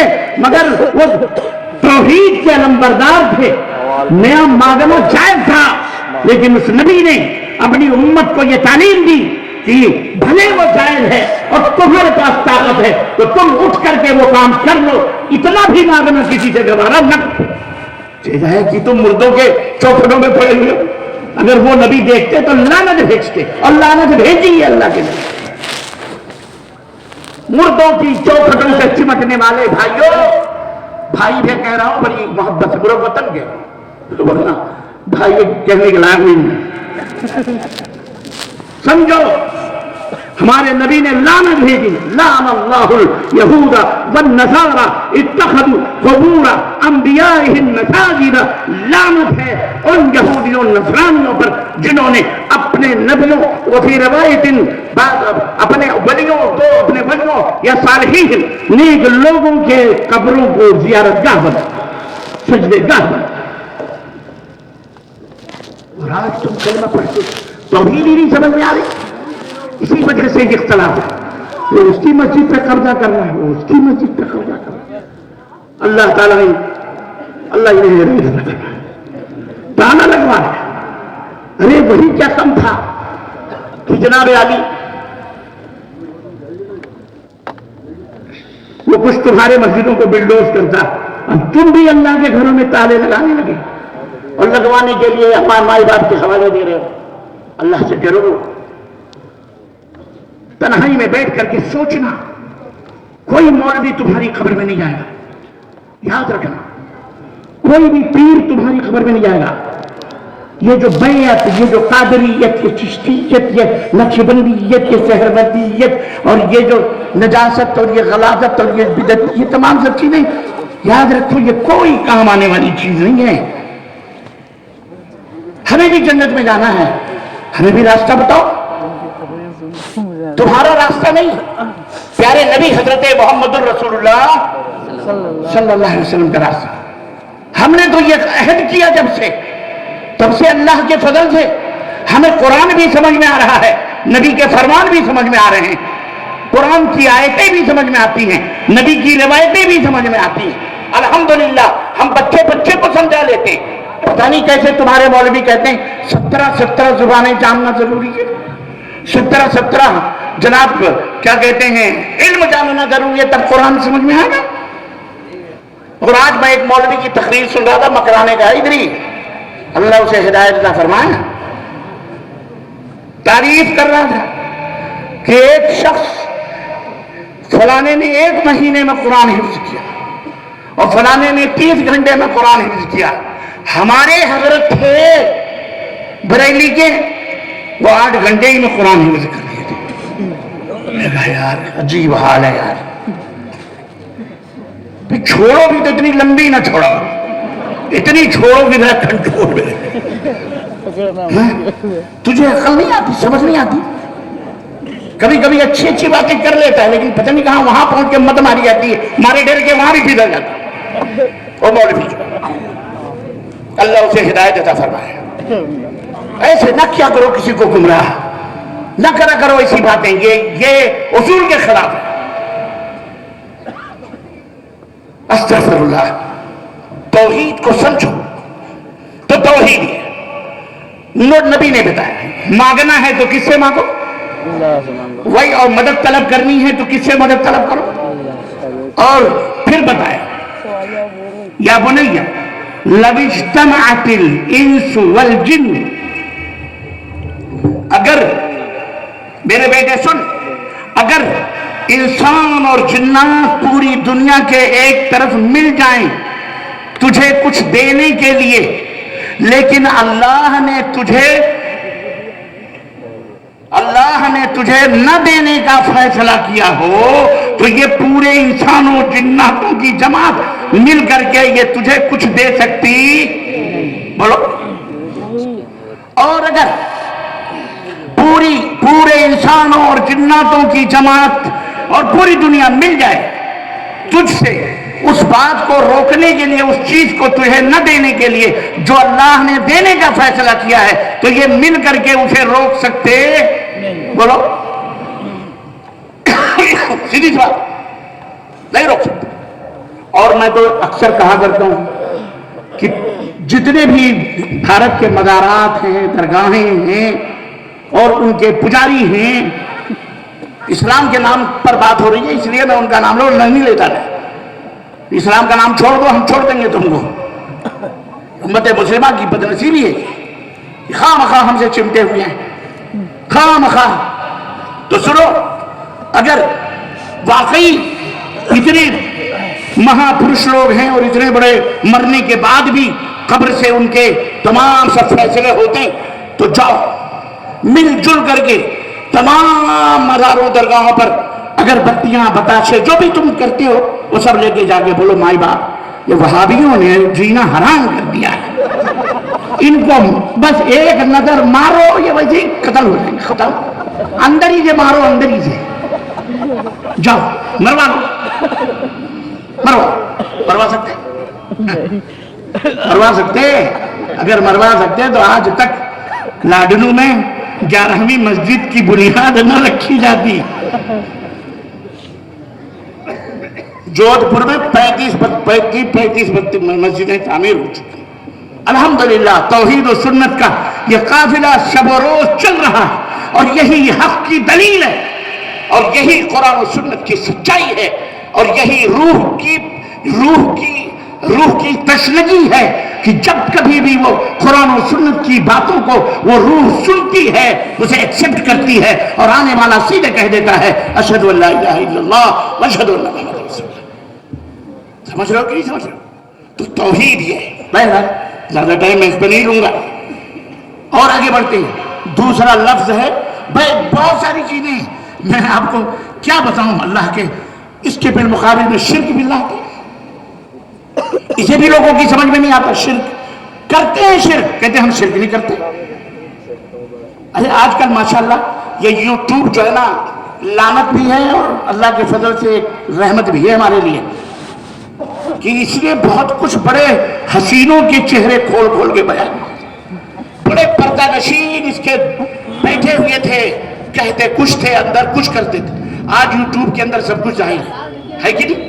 مگر وہ توحید کے علمبردار تھے، نیا مانگنا جائز تھا، لیکن اس نبی نے اپنی امت کو یہ تعلیم دی کہ بھلے وہ جائز ہے اور تمہارے پاس طاقت ہے تو تم اٹھ کر کے وہ کام کر لو، اتنا بھی مانگنا کسی سے گوارا نہ ہے کہ تم مردوں کے چوکھٹوں میں پڑے ہوئے، اگر وہ نبی دیکھتے تو لعنت بھیجتے، اور لعنت بھیجی ہے اللہ کے نبی۔ مردوں کی چوکھٹوں سے چمٹنے والے بھائیوں، بھائی بھی کہہ رہا ہوں بڑی محبت سے، برا وطن کے تو ورنہ بھائی کہنے کے لائق نہیں، سمجھو ہمارے نبی نے لعنت بھیجی، لعن اللہ الیہود والنصارى اتخذوا قبور انبیائہم مساجد، لعنت ہے ان یہودیوں نصرانیوں پر جنہوں نے اپنے نبیوں وفی روایت اپنے ولیوں یا صالحین نیک لوگوں کے قبروں کو زیارت گاہ بنا، سجدے گاہ بنا۔ اور آج تم کلمہ پڑھتے توحید ہی نہیں سمجھ میں آ رہی، اسی وجہ سے اختلاف ہے، وہ اس کی مسجد پہ قبضہ کر رہا ہے، وہ اس کی مسجد پہ قبضہ کر رہا ہے۔ اللہ تعالیٰ تانا لگوا ہے، ارے وہی کیا کم تھا کہ جناب علی وہ کچھ تمہارے مسجدوں کو بلڈوز کرتا، اور تم بھی اللہ کے گھروں میں تالے لگانے لگے اور لگوانے کے لیے ہمارے مائی باپ کے حوالے دے رہے ہو۔ اللہ سے ڈرو، تنہائی میں بیٹھ کر کے سوچنا، کوئی مولوی تمہاری خبر میں نہیں جائے گا، یاد رکھنا، کوئی بھی پیر تمہاری خبر میں نہیں جائے گا۔ یہ جو بیعت، یہ جو قادریت، یہ چشتیت، یہ نقشبندیت، یہ سہروردیت، اور یہ جو نجاست اور یہ غلاظت اور یہ بدعت، یہ تمام سب چیزیں یاد رکھو، یہ کوئی کام آنے والی چیز نہیں ہے۔ ہمیں بھی جنت میں جانا ہے، ہمیں بھی راستہ بتاؤ، تمہارا راستہ نہیں، پیارے نبی حضرت محمد الرسول اللہ صلی اللہ علیہ وسلم کا راستہ۔ ہم نے تو یہ عہد کیا تب سے اللہ کے فضل سے ہمیں قرآن بھی سمجھ میں آ رہا ہے، نبی کے فرمان بھی سمجھ میں آ رہے ہیں، قرآن کی آیتیں بھی سمجھ میں آتی ہیں، نبی کی روایتیں بھی سمجھ میں آتی ہیں۔ الحمدللہ ہم بچے کو سمجھا لیتے ہیں۔ پتہ نہیں کیسے تمہارے مولوی کہتے ہیں 17 زبانیں جاننا ضروری ہے، 17 جناب کیا کہتے ہیں علم جاننا ضروری ہے، تب قرآن سمجھ میں آئے گا۔ اور آج میں ایک مولوی کی تقریر سن رہا تھا مکرانے کا، ادھر ہی اللہ اسے ہدایت عطا فرمائے، تعریف کر رہا تھا کہ ایک شخص فلانے نے 1 مہینے میں قرآن حفظ کیا اور فلانے نے 30 گھنٹے میں قرآن حفظ کیا۔ ہمارے حضرت تھے بریلی کے، وہ 8 گھنٹے ہی میں قرآن حفظ کر لیے تھے۔ میں کہا یار عجیب حال ہے یار، چھوڑو بھی تو اتنی لمبی نہ چھوڑو، اتنی چھوڑو بھی نہ کنٹرول میں۔ تجھے عقل نہیں آتی، سمجھ نہیں آتی، کبھی کبھی اچھی باتیں کر لیتا ہے لیکن پتہ نہیں کہاں وہاں پہنچ کے مت ماری جاتی ہے، مارے ڈر کے وہاں بھی پھر جاتا وہ مولوی۔ اللہ اسے ہدایت عطا فرمائے۔ ایسے نہ کیا کرو کسی کو گمراہ، نہ کرا کرو ایسی باتیں، یہ اصول کے خلاف ہے۔ استغفر اللہ۔ توحید کو سمجھو تو توحید ہے، نبی نے بتایا مانگنا ہے تو کس سے مانگو وہی، اور مدد طلب کرنی ہے تو کس سے مدد طلب کرو، اور پھر بتایا یا بنیا لو اجتمعت الانس والجن، اگر میرے بیٹے سن، اگر انسان اور جنات پوری دنیا کے ایک طرف مل جائیں تجھے کچھ دینے کے لیے، لیکن اللہ نے تجھے نہ دینے کا فیصلہ کیا ہو تو یہ پورے انسانوں جناتوں کی جماعت مل کر کے یہ تجھے کچھ دے سکتی؟ بولو۔ اور اگر پورے انسانوں اور جناتوں کی جماعت اور پوری دنیا مل جائے تجھ سے اس بات کو روکنے کے لیے، اس چیز کو تجھے نہ دینے کے لیے جو اللہ نے دینے کا فیصلہ کیا ہے، تو یہ مل کر کے اسے روک سکتے؟ بولو۔ سیدھی بات، نہیں روک سکتے۔ اور میں تو اکثر کہا کرتا ہوں کہ جتنے بھی بھارت کے مزارات ہیں، درگاہیں ہیں اور ان کے پجاری ہیں، اسلام کے نام پر بات ہو رہی ہے اس لیے میں ان کا نام نہیں لیتا ہے۔ اسلام کا نام چھوڑ دو، ہم چھوڑ دیں گے تم کو۔ امت مسلمہ کی بدنصیبی ہے کہ خواہ مخواہ ہم سے چمٹے ہوئے ہیں، خواہ مخواہ۔ تو سنو، اگر واقعی اتنے مہا پرش لوگ ہیں اور اتنے بڑے مرنے کے بعد بھی قبر سے ان کے تمام سب فیصلے ہوتے، تو جاؤ مل جل کر کے تمام مزاروں درگاہوں پر اگر بتیاں بتاشے جو بھی تم کرتے ہو وہ سب لے کے جا کے بولو مائی باپ یہ وہابیوں نے جینا حرام کر دیا ہے، ان کو بس ایک نظر مارو یہ ویسے ہی قتل ہو جائیں گے، ختم، اندر ہی سے مارو، اندر ہی سے جاؤ مروا لو، مروا سکتے اگر مروا سکتے تو آج تک لاڈنو میں 11ویں مسجد کی بنیاد نہ رکھی جاتی۔ جودھ پور میں 35 مسجدیں تعمیر ہو چکی۔ الحمدللہ توحید و سنت کا یہ قافلہ شب و روز چل رہا ہے، اور یہی حق کی دلیل ہے، اور یہی قرآن و سنت کی سچائی ہے، اور یہی روح کی تشنگی ہے کہ جب کبھی بھی وہ قرآن و سنت کی باتوں کو وہ روح سنتی ہے، اسے ایکسپٹ کرتی ہے، اور آنے والا سیدھے کہہ دیتا ہے اشہد ان لا الہ الا اللہ واشہد ان محمد رسول اللہ۔ سمجھ رہے ہو کہ نہیں سمجھ رہے ہو؟ تو توحید یہ ہے۔ بہرحال زیادہ ٹائم میں اس پہ نہیں لوں گا، اور آگے بڑھتے ہیں۔ دوسرا لفظ ہے، بہت ساری چیزیں میں آپ کو کیا بتاؤں اللہ کے، اس کے بالمقابل میں شرک باللہ کے، اسے بھی لوگوں کی سمجھ میں نہیں آتا۔ شرک کرتے ہیں، شرک کہتے ہیں ہم شرک نہیں کرتے۔ ارے آج کل ماشاءاللہ یہ یوٹیوب جو ہے نا، لعنت بھی ہے اور اللہ کے فضل سے ایک رحمت بھی ہے ہمارے لیے، کہ اس لیے بہت کچھ بڑے حسینوں کے چہرے کھول کھول کے بیان، بڑے پردہ نشین اس کے بیٹھے ہوئے تھے، کہتے کچھ تھے اندر کچھ کرتے تھے۔ آج یوٹیوب کے اندر سب کچھ ظاہر ہے کہ نہیں؟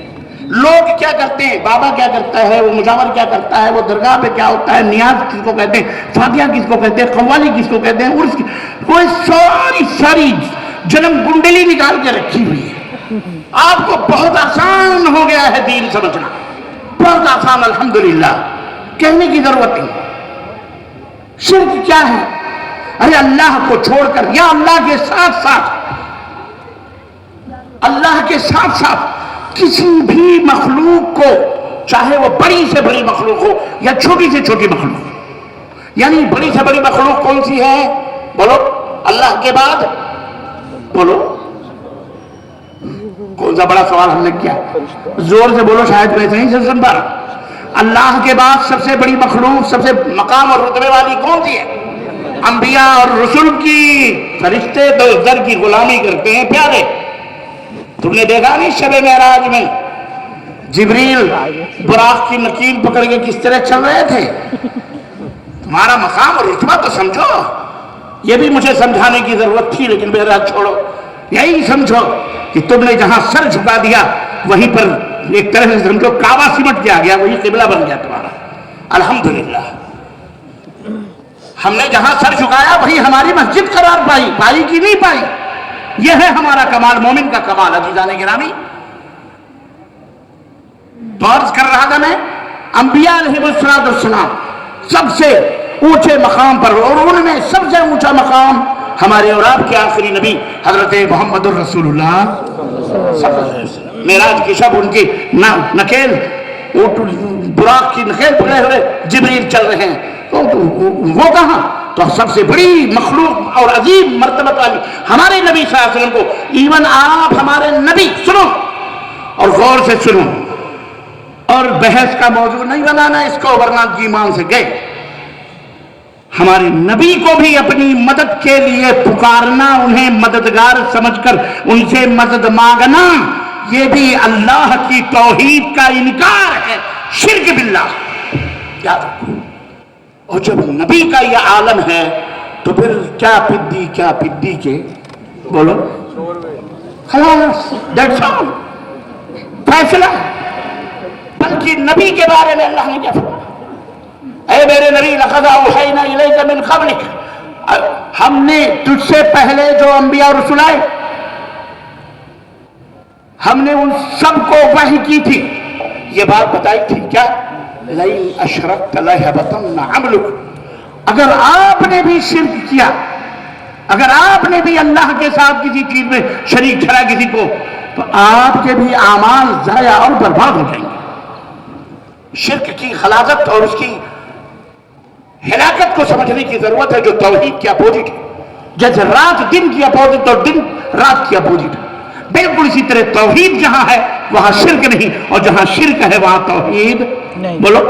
لوگ کیا کرتے ہیں، بابا کیا کرتا ہے، وہ مجاور کیا کرتا ہے، وہ درگاہ پہ کیا ہوتا ہے، نیاز کس کو کہتے ہیں، فاتحہ کس کو کہتے ہیں، قوالی کس کو کہتے ہیں، عرس کی، وہ ساری جنم کنڈلی نکال کے رکھی ہوئی ہے۔ آپ کو بہت آسان ہو گیا ہے دین سمجھنا، بہت آسان، الحمدللہ، کہنے کی ضرورت نہیں۔ شرک کیا ہے؟ ارے اللہ کو چھوڑ کر یا اللہ کے ساتھ ساتھ کسی بھی مخلوق کو، چاہے وہ بڑی سے بڑی مخلوق ہو یا چھوٹی سے چھوٹی مخلوق، یعنی بڑی سے بڑی مخلوق کون سی ہے؟ بولو اللہ کے بعد، بولو کون سا بڑا سوال ہم نے کیا؟ زور سے بولو، شاید میں صحیح سے سن پا رہا ہوں۔ اللہ کے بعد سب سے بڑی مخلوق، سب سے مقام اور رتبے والی کون سی ہے؟ انبیاء اور رسول کی۔ فرشتے تو در کی غلامی کرتے ہیں پیارے۔ تم نے دیکھا نہیں شب معراج میں جبریل براق کی نکیل پکڑ کے کس طرح چل رہے تھے؟ تمہارا مقام اور رتبہ تو سمجھو۔ یہ بھی مجھے سمجھانے کی ضرورت تھی لیکن میرا چھوڑو، یہی سمجھو کہ تم نے جہاں سر جھکا دیا وہیں پر ایک طرح سے سمجھو کعبہ سمٹ کے آ گیا، وہی قبلہ بن گیا تمہارا۔ الحمدللہ ہم نے جہاں سر جھکایا وہی ہماری مسجد قرار پائی کی نہیں پائی۔ یہ ہے ہمارا کمال، مومن کا کمال۔ عزیزان گرامی، تو عرض کر رہا تھا میں، انبیاء علیہ السلام سب سے اونچے مقام پر، اور ان میں سب سے اونچا مقام ہمارے اور آپ کے آخری نبی حضرت محمد الرسول اللہ صلی اللہ علیہ وسلم۔ معراج کی شب ان کی نکیل، براق کی نکیل پکڑے ہوئے جبریل چل رہے ہیں، تو وہ کہاں؟ تو سب سے بڑی مخلوق اور عظیم مرتبہ والی ہمارے نبی صلی اللہ علیہ وسلم کو، ایون آپ ہمارے نبی، سنو اور غور سے سنو، اور بحث کا موضوع نہیں بنانا اس کو، ورنہ ایمان سے گئے۔ ہمارے نبی کو بھی اپنی مدد کے لیے پکارنا، انہیں مددگار سمجھ کر ان سے مدد مانگنا، یہ بھی اللہ کی توحید کا انکار ہے، شرک باللہ، یاد رکھو۔ اور جب نبی کا یہ عالم ہے تو پھر کیا پدی کے بولو، خلاص، دیٹس آل، فیصلہ۔ بلکہ نبی کے بارے میں اللہ نے کیا فرمایا؟ اے میرے نبی لقد اوحینا الیک من قبلک، ہم نے تجھ سے پہلے جو انبیاء اور رسول آئے ہم نے ان سب کو وحی کی تھی، یہ بات بتائی تھی کیا؟ لئن اشرکت لَيَحْبَطَنَّ عَمَلُكَ، اگر آپ نے بھی شرک کیا، اگر آپ نے بھی اللہ کے ساتھ کسی چیز میں شریک ٹھہرایا کسی کو، تو آپ کے بھی اعمال ضائع اور برباد ہو جائیں گے۔ شرک کی خلاصت اور اس کی ہلاکت کو سمجھنے کی ضرورت ہے، جو توحید کی اپوزٹ ہے، جیسے رات دن کی اپوزٹ اور دن رات کی اپوزٹ ہے، بالکل اسی طرح توحید جہاں ہے وہاں شرک نہیں، اور جہاں شرک ہے وہاں توحید نہیں۔ بولو،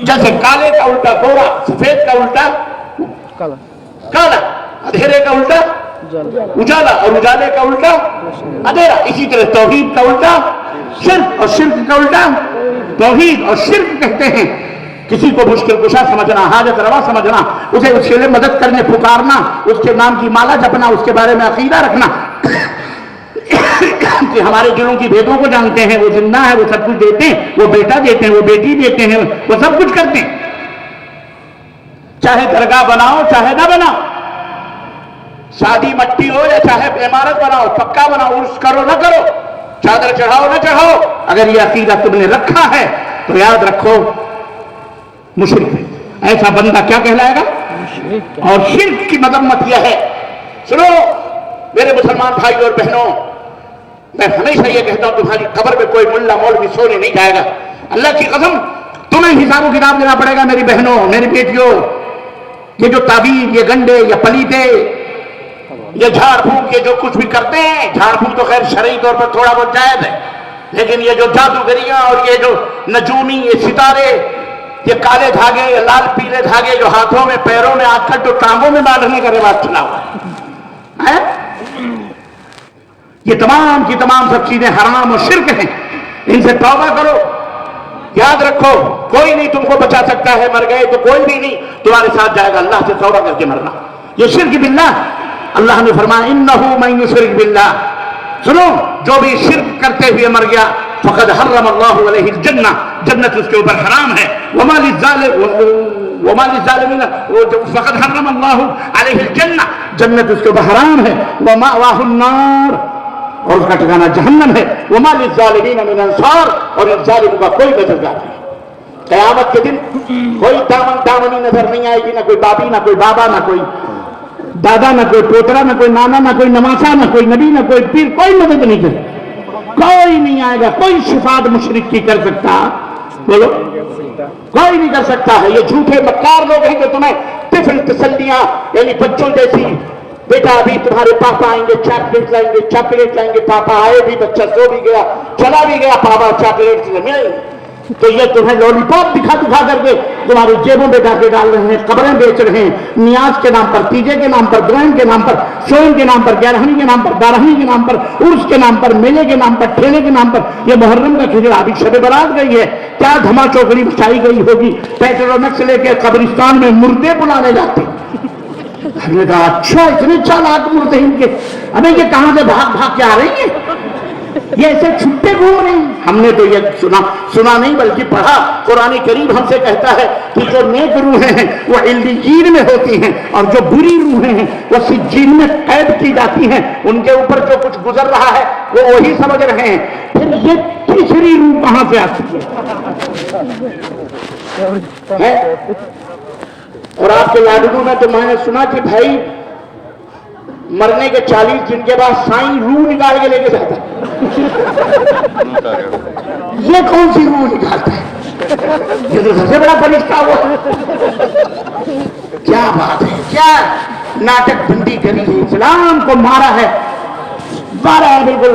جیسے کالے کا الٹا گورا، سفید کا الٹا کالا، اندھیرے کا الٹا اجالا، اور اجالے کا الٹا اندھیرا، اسی طرح توحید کا الٹا شرک، اور شرک کا الٹا توحید۔ اور شرک کہتے ہیں کسی کو مشکل کشا سمجھنا، حاجت روا سمجھنا، اسے اس کے لیے مدد کرنے پکارنا، اس کے نام کی مالا جپنا، اس کے بارے میں عقیدہ رکھنا کہ ہمارے دلوں کی بھیدوں کو جانتے ہیں، وہ زندہ ہے، وہ سب کچھ دیتے ہیں، وہ بیٹا دیتے ہیں، وہ بیٹی دیتے ہیں، وہ سب کچھ کرتے ہیں۔ چاہے درگاہ بناؤ چاہے نہ بناؤ، شادی مٹی ہو یا چاہے عمارت بناؤ، پکا بناؤ، عرس کرو نہ کرو، چادر چڑھاؤ نہ چڑھاؤ، اگر یہ عقیدہ تم نے رکھا ہے تو یاد رکھو مشرک ہے۔ ایسا بندہ کیا کہلائے گا؟ اور شرک کی مذمت یہ ہے، سنو میرے مسلمان بھائی اور بہنوں، میں ہمیشہ یہ کہتا ہوں تمہاری قبر میں کوئی ملا مولوی سونے نہیں جائے گا، اللہ کی قسم تمہیں حساب و کتاب دینا پڑے گا میری بہنوں میری بیٹیوں۔ یہ جو تعبیر، یہ گنڈے، یہ پلیتے، یہ جھاڑ پھونک، یہ جو کچھ بھی کرتے ہیں، جھاڑ پھونک تو خیر شرعی طور پر تھوڑا بہت جائز ہے، لیکن یہ جو جادوگریاں اور یہ جو نجومی، یہ ستارے، یہ کالے دھاگے، یہ لال پیلے دھاگے جو ہاتھوں میں پیروں میں آج کل تو ٹانگوں میں باندھنے کا رواج چلا ہوا ہے، یہ تمام کی تمام سب چیزیں حرام اور شرک ہیں، ان سے توبہ کرو۔ یاد رکھو کوئی نہیں تم کو بچا سکتا ہے، مر گئے تو کوئی بھی نہیں تمہارے ساتھ جائے گا، اللہ سے توبہ کر کے مرنا۔ یہ شرک باللہ، اللہ نے فرمایا انہ من یشرک باللہ، سنو جو بھی شرک کرتے ہوئے مر گیا فقد حرم اللہ علیہ الجنہ، جنت اس کے اوپر حرام ہے، وما للظالمین، فقد حرم اللہ علیہ الجنہ، جنت اس کے اوپر حرام ہے، ومأواہ النار، اور اس کا ٹھکانہ جہنم ہے، وما للظالمین من انصار، اور ان ظالموں کا کوئی مددگار نہیں۔ قیامت کے دن کوئی دامنی نظر نہیں آئے گی، نہ کوئی بابی، نہ کوئی بابا، نہ کوئی دادا، نہ کوئی پوترا، نہ کوئی نانا، نہ کوئی نواسا، نہ کوئی نبی، نہ کوئی پیر، کوئی مدد نہیں کرے، کوئی نہیں آئے گا، کوئی شفاعت مشرک کی کر سکتا، بولو کوئی نہیں کر سکتا ہے۔ یہ جھوٹے مکار لوگ ہیں جو تمہیں طفل تسلیاں، یعنی بچوں جیسی، بیٹا ابھی تمہارے پاپا آئیں گے چاکلیٹ لائیں گے، چاکلیٹ لائیں گے، پاپا آئے بھی، بچہ سو بھی گیا، چلا بھی گیا، پاپا چاکلیٹ ملے، تو یہ تمہیں لولی پاپ دکھا دکھا کر کے تمہاری جیبوں میں جا کے ڈال رہے ہیں، قبریں بیچ رہے ہیں، نیاز کے نام پر، تیجے کے نام پر، گرہن کے نام پر، سوئن کے نام پر، گیارہویں کے نام پر، بارہویں کے نام پر، عرس کے نام پر، میلے کے نام پر، ٹھیلے کے نام پر، یہ محرم کا کھجڑا، ابھی شب برات گئی ہے، کیا دھما چوکڑی بچھائی گئی ہوگی، پیٹرونکس لے کے قبرستان میں مردے بلانے جاتے۔ ہم نے کہا اچھا اتنے چالاک مردے ان کے، ابھی یہ کہاں سے بھاگ بھاگ کے آ رہی ہیں، یہ ایسے چھٹے گھوم رہے ہیں۔ ہم نے تو یہ سنا نہیں بلکہ پڑھا، قرآن کریم ہم سے کہتا ہے کہ جو نیک روحیں ہیں وہ علیین میں ہوتی ہیں، اور جو بری روحیں ہیں وہ سجین میں قید کی جاتی ہیں، ان کے اوپر جو کچھ گزر رہا ہے وہ وہی سمجھ رہے ہیں۔ پھر یہ تیسری روح کہاں سے آتی ہے؟ اور آپ کے لاڈنوں میں تو میں نے سنا کہ بھائی مرنے کے 40 دن کے بعد سائیں روح نکال کے لے کے جاتا ہے، یہ کون سی روح نکالتا ہے؟ یہ تو سب سے بڑا فرشتہ ہوا، کیا بات ہے، کیا ناٹک بندی کری ہے، اسلام کو مارا ہے بالکل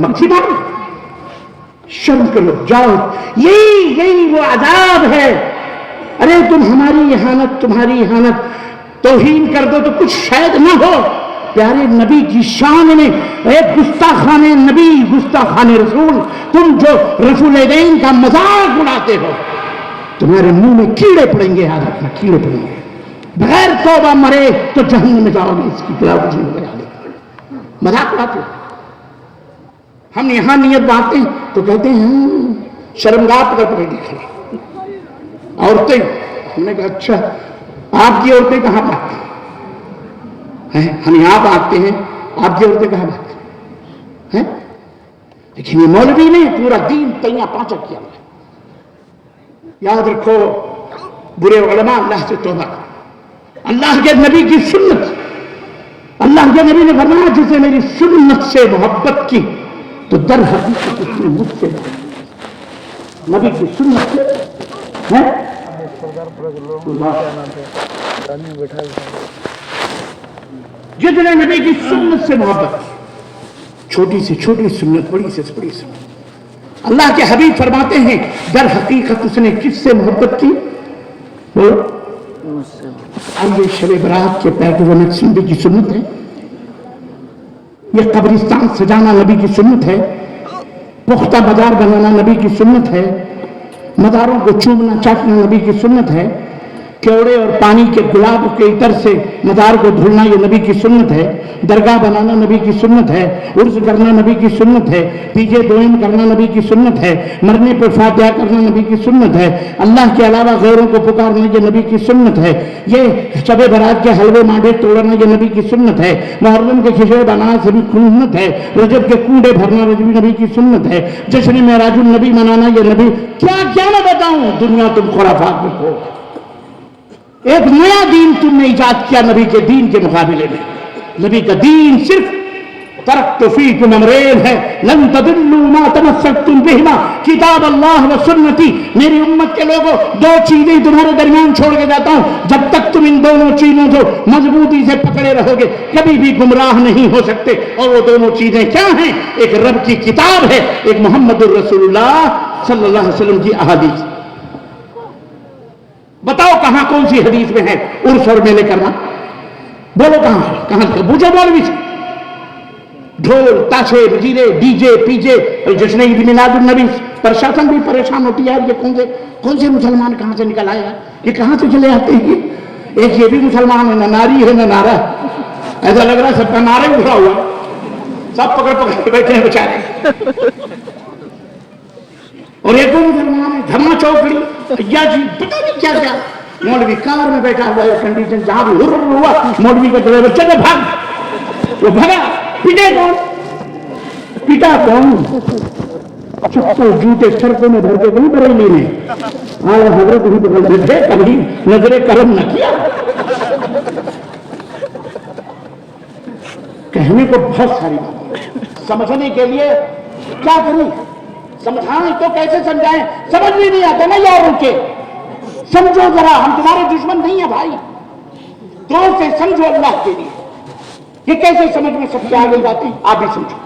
مکھی مارو، شرم کرو، جاؤ، یہی وہ عذاب ہے۔ ارے تم ہماری اہانت، تمہاری اہانت، توہین کر دو تو کچھ شاید نہ ہو، پیارے نبی کی شان میں ایک گستاخان نبی، گستاخان رسول، تم جو رسولین کا مذاق اڑاتے ہو، تمہارے منہ میں کیڑے پڑیں گے، یاد رکھنا، کیڑے پڑیں گے، بغیر توبہ مرے تو جہنم میں جاؤ گے، اس کی تلاوت نہیں ہوگا، یاد رکھنا، مذاق اڑاتے ہو۔ ہم یہاں نیت باندھتے ہیں تو کہتے ہیں شرمگاہ پکڑ پکڑ کے کھڑے، عورتیں، ہم نے کہا اچھا آپ کی عورتیں کہاں باندھتے ہیں؟ ہم یہاں باندھتے ہیں، آپ کی عورتیں کہاں باندھتے ہیں؟ لیکن یہ مولوی نے پورا دین تیاں پانچا کیا ہے۔ یاد رکھو، برے علماء اللہ سے توبہ، اللہ کے نبی کی سنت، اللہ کے نبی نے فرمایا جسے میری سنت سے محبت کی تو در حقیقت اس نے مجھ سے نبی کی سنت سے جس نے نبی کی سنت سے محبت کی، چھوٹی سے چھوٹی سنت، بڑی سے بڑی سنت، اللہ کے حبیب فرماتے ہیں در حقیقت اس نے کس سے محبت کی؟ اور یہ شب برات کے پیٹرو نبی کی سنت ہے، یہ قبرستان سجانا نبی کی سنت ہے، پختہ مزار بنانا نبی کی سنت ہے، مزاروں کو چومنا چاٹنا نبی کی سنت ہے، کیوڑے اور پانی کے گلاب کے عطر سے مزار کو دھلنا یہ نبی کی سنت ہے، درگاہ بنانا نبی کی سنت ہے، عرس کرنا نبی کی سنت ہے، پیجے دوئم کرنا نبی کی سنت ہے، مرنے پر فاتحہ کرنا نبی کی سنت ہے، اللہ کے علاوہ غیروں کو پکارنا یہ نبی کی سنت ہے، یہ شب برات کے حلوے مانڈے توڑنا یہ نبی کی سنت ہے، محرم کے کھچڑے بنانا سے بھی سنت ہے، رجب کے کنڈے بھرنا نبی کی سنت ہے، جشن معراج النبی منانا یہ نبی، کیا میں بتاؤں، دنیا تم خرافات میں کھو، ایک نیا دین تم نے ایجاد کیا نبی کے دین کے مقابلے میں۔ نبی کا دین صرف ترکت فیکم امرین ہے لن تضلوا ما تمسکتم بہما کتاب اللہ و سنتی، میری امت کے لوگوں دو چیزیں تمہارے درمیان چھوڑ کے جاتا ہوں، جب تک تم ان دونوں چیزوں کو مضبوطی سے پکڑے رہو گے کبھی بھی گمراہ نہیں ہو سکتے، اور وہ دونوں چیزیں کیا ہیں؟ ایک رب کی کتاب ہے، ایک محمد الرسول اللہ صلی اللہ علیہ وسلم کی احادیث۔ بتاؤ کہاں کون سی حدیث میں ہے عرس اور میلے کرنا؟ بولو کہاں بوجھو مولوی سے، ڈھول تاشے وزیرے ڈی جے پی جے، جشن عید میلاد النبی، پرشاسن بھی پریشان ہوتی ہے، یہ کون سے مسلمان کہاں سے نکل آئے ہیں، یہ کہاں سے چلے آتے ہیں؟ ایک یہ بھی مسلمان ہے، نہ ناری ہے نہ نعرہ، ایسا لگ رہا ہے سب کا نعرہ اٹھا ہوا، سب پکڑ پکڑ کے بیٹھے ہیں بیچارے، اور ایک وہ مسلمان ہے دھما چوکڑی یا جی پتہ نہیں کیا کیا، مولوی کار میں بیٹھا ہوا ہے، کنڈیشن جہاں بھی ہر ہوا، مولوی کا ڈرائیور چلے بھاگ، وہ بھگا، پیٹا کون؟ چپل جوتے سڑکوں میں بھر کے نہیں بریلی نے، اعلیٰ حضرت ہی پکڑ تھے، کبھی نظر کرم نہ کیا۔ کہنے کو بہت ساری بات، سمجھنے کے لیے کیا کریں، سمجھائیں تو کیسے سمجھائیں، سمجھ بھی نہیں آتے نا یاروں کے، سمجھو ذرا، ہم تمہارے دشمن نہیں ہیں بھائی، دوست سے سمجھو اللہ کے لیے، یہ کیسے سمجھ میں سب سے آگے باتیں، آپ بھی سمجھو،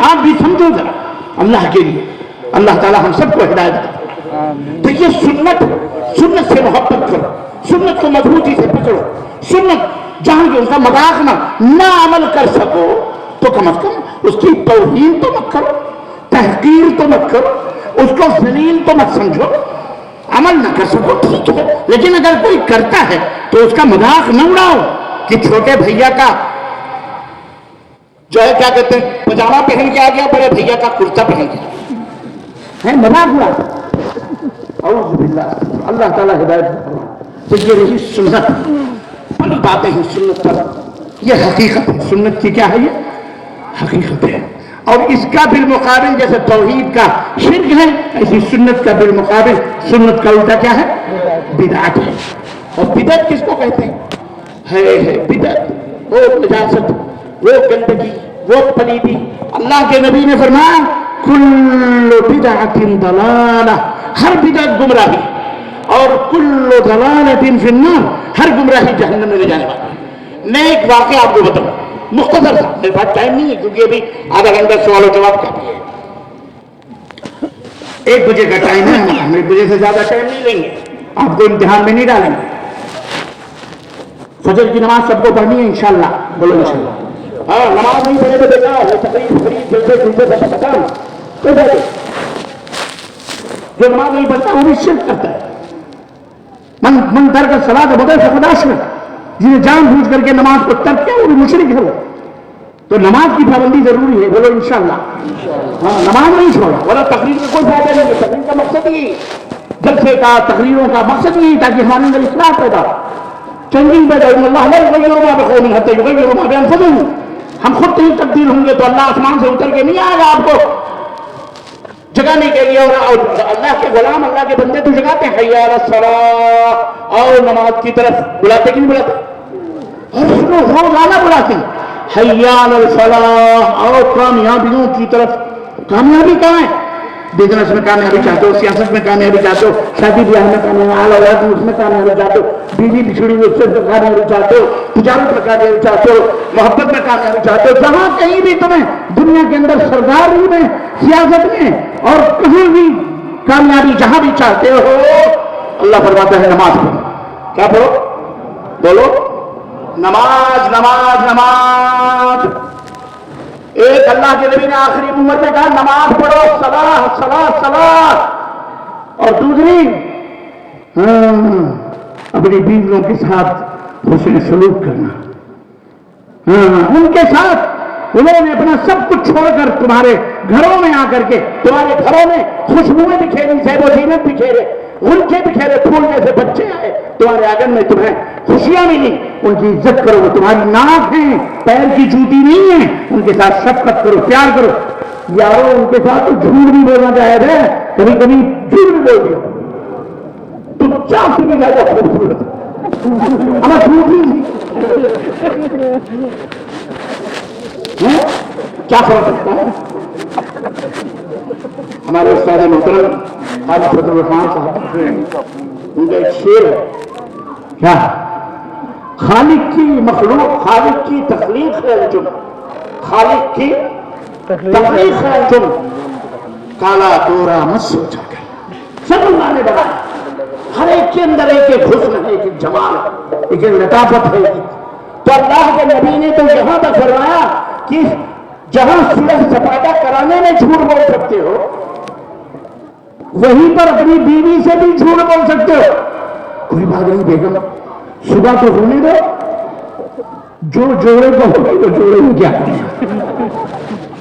آپ بھی سمجھو ذرا اللہ کے لیے، اللہ تعالی ہم سب کو ہدایت دے۔ تو یہ سنت سے محبت کرو، سنت کو مضبوطی سے پکڑو، سنت جہاں جو اس کا مذاق نہ عمل کر سکو تو کم از کم اس کی توہین تو مت کرو، تحقیر تو مت کرو، اس کو ذلیل تو مت سمجھو، عمل نہ کر سکو ٹھیک ہے، لیکن اگر کوئی کرتا ہے تو اس کا مذاق نہ اڑاؤ کہ چھوٹے بھیا کا جو ہے کیا کہتے ہیں پجامہ پہن کے آ گیا، بڑے بھیا کا کرتا پہن کے ہے، مذاق اڑا، اعوذ باللہ، اللہ تعالیٰ ہدایت۔ تو یہ رہی سنت، بڑی باتیں ہیں سنت پر، یہ حقیقت ہے، سنت کی کیا ہے، یہ حقیقت ہے، اور اس کا بالمقابل جیسے توحید کا شرک ہے، ایسی سنت کا بالمقابل سنت کا الٹا کیا ہے، بدعت ہے۔ اور بدعت کس کو کہتے ہیں؟ ہے بدعت وہ نجاست، وہ گندگی، وہ پلیدی، اللہ کے نبی نے فرمایا کل بدعت ضلالہ، ہر بدعت گمراہی، اور کل ضلالۃ فی النار، ہر گمراہی جہنم میں لے جانے والی۔ میں ایک واقعہ آپ کو بتاؤں، مختصر سا، میرے پاس ٹائم نہیں ہے کیونکہ ابھی آدھا گھنٹہ سوال و جواب کا بھی ہے، 1 بجے کا ٹائم ہے، ہم 1 بجے سے زیادہ ٹائم نہیں لیں گے، آپ کو امتحان میں نہیں ڈالیں گے۔ فجر کی نماز سب کو پڑھنی ہے انشاءاللہ، بولو انشاءاللہ۔ ہاں نماز نہیں پڑھے تو بیکار ہے، تقریب جلسے سب ختم۔ جو نماز نہیں پڑھتا وہ بھی شرک کرتا ہے۔ من ترک الصلاۃ بغیر فقد اشرک، جنہیں جان بوجھ کر کے نماز کو ترک کیا وہ بھی مشرک ہے۔ تو نماز کی پابندی ضروری ہے، بولو انشاءاللہ۔ ہاں نماز نہیں چھوڑا، ورنہ تقریر کا کوئی فائدہ نہیں ہے۔ تقریر کا مقصد ہی، جلسے کا تقریروں کا مقصد ہی تاکہ ہمارے اندر اصلاح پیدا، چینجنگ پیدا ہو۔ اللہ لا یغیر ما بقوم حتی یغیروا ما بانفسہم، ہم خود نہیں تبدیل ہوں گے تو اللہ آسمان سے اتر کے نہیں آئے گا آپ کو جگانے کے لیے۔ اور اللہ کے غلام، اللہ کے بندے تو جگاتے ہیں، حی علی الصلاۃ، اور نماز کی طرف بلاتے کہ نہیں بلاتے؟ اور روزانہ بلاتے ہیں، حی علی الفلاح، اور کامیابیوں کی طرف۔ کامیابی کہاں ہے؟ بزنس میں کامیابی چاہتے ہو، سیاست میں کامیابی چاہتے ہو، شادی بیاہ میں کامیابی، اعلی اولاد میں اس میں کامیابی چاہتے ہو، بیوی بچھڑی ہوئی اس میں کامیابی چاہتے ہو، تجارت میں کامیابی چاہتے ہو، محبت میں کامیابی چاہتے ہو، جہاں کہیں بھی تمہیں دنیا کے اندر سرداری میں، سیاست میں، اور کہیں بھی کامیابی جہاں بھی چاہتے ہو، اللہ فرماتا ہے نماز پڑھو۔ کیا پڑھو؟ بولو نماز، نماز، نماز۔ ایک اللہ کے نبی نے آخری امت میں کہا نماز پڑھو، صلاح، صلاح، صلاح۔ اور دوسری اپنی بیویوں کے ساتھ حسن سلوک کرنا، ان کے ساتھ انہوں نے اپنا سب کچھ چھوڑ کر تمہارے گھروں میں آ کر کے، تمہارے گھروں میں خوشبوئیں بکھیری، زیب و زینت بکھیرے، غنچے بکھیرے، پھول جیسے بچے آئے تمہارے آنگن میں، تمہیں خوشیاں ملی، ان کی عزت کرو، وہ تمہاری ناک ہیں، پیر کی جوتی نہیں ہے، ان کے ساتھ شفقت کرو، پیار کرو۔ یارو ان کے ساتھ تو جھوٹ بھی بولنا جائز ہے، کبھی کبھی جھوٹ بھی بول دیا، تم چاہ سے بھی زیادہ خوبصورت ہمیں جھوٹ ہی کیا فرق پڑتا ہے؟ ہمارے استاد محترم حاجی فضل الرحمان صاحب ان کا ایک شعر ہے، کیا؟ خالق کی مخلوق، خالق کی تخلیق ہے انجم، خالق کی تخلیق ہے انجم، کالا دورا مت سوچا کر۔ سب اللہ نے بنایا، ہر ایک کے اندر ایک ایک حسن ہے، ایک ایک جمال ہے، ایک ایک لطافت ہے۔ تو اللہ کے نبی نے تو یہاں تک فرمایا کہ جہاں صلح سپاٹا کرانے میں جھوٹ بول سکتے ہو، وہیں پر اپنی بیوی سے بھی جھوٹ بول سکتے ہو۔ کوئی بات نہیں بیگم، صبح تو ہونے دو، جو جوڑے کو ہو گئی تو جوڑے میں کیا کرنا،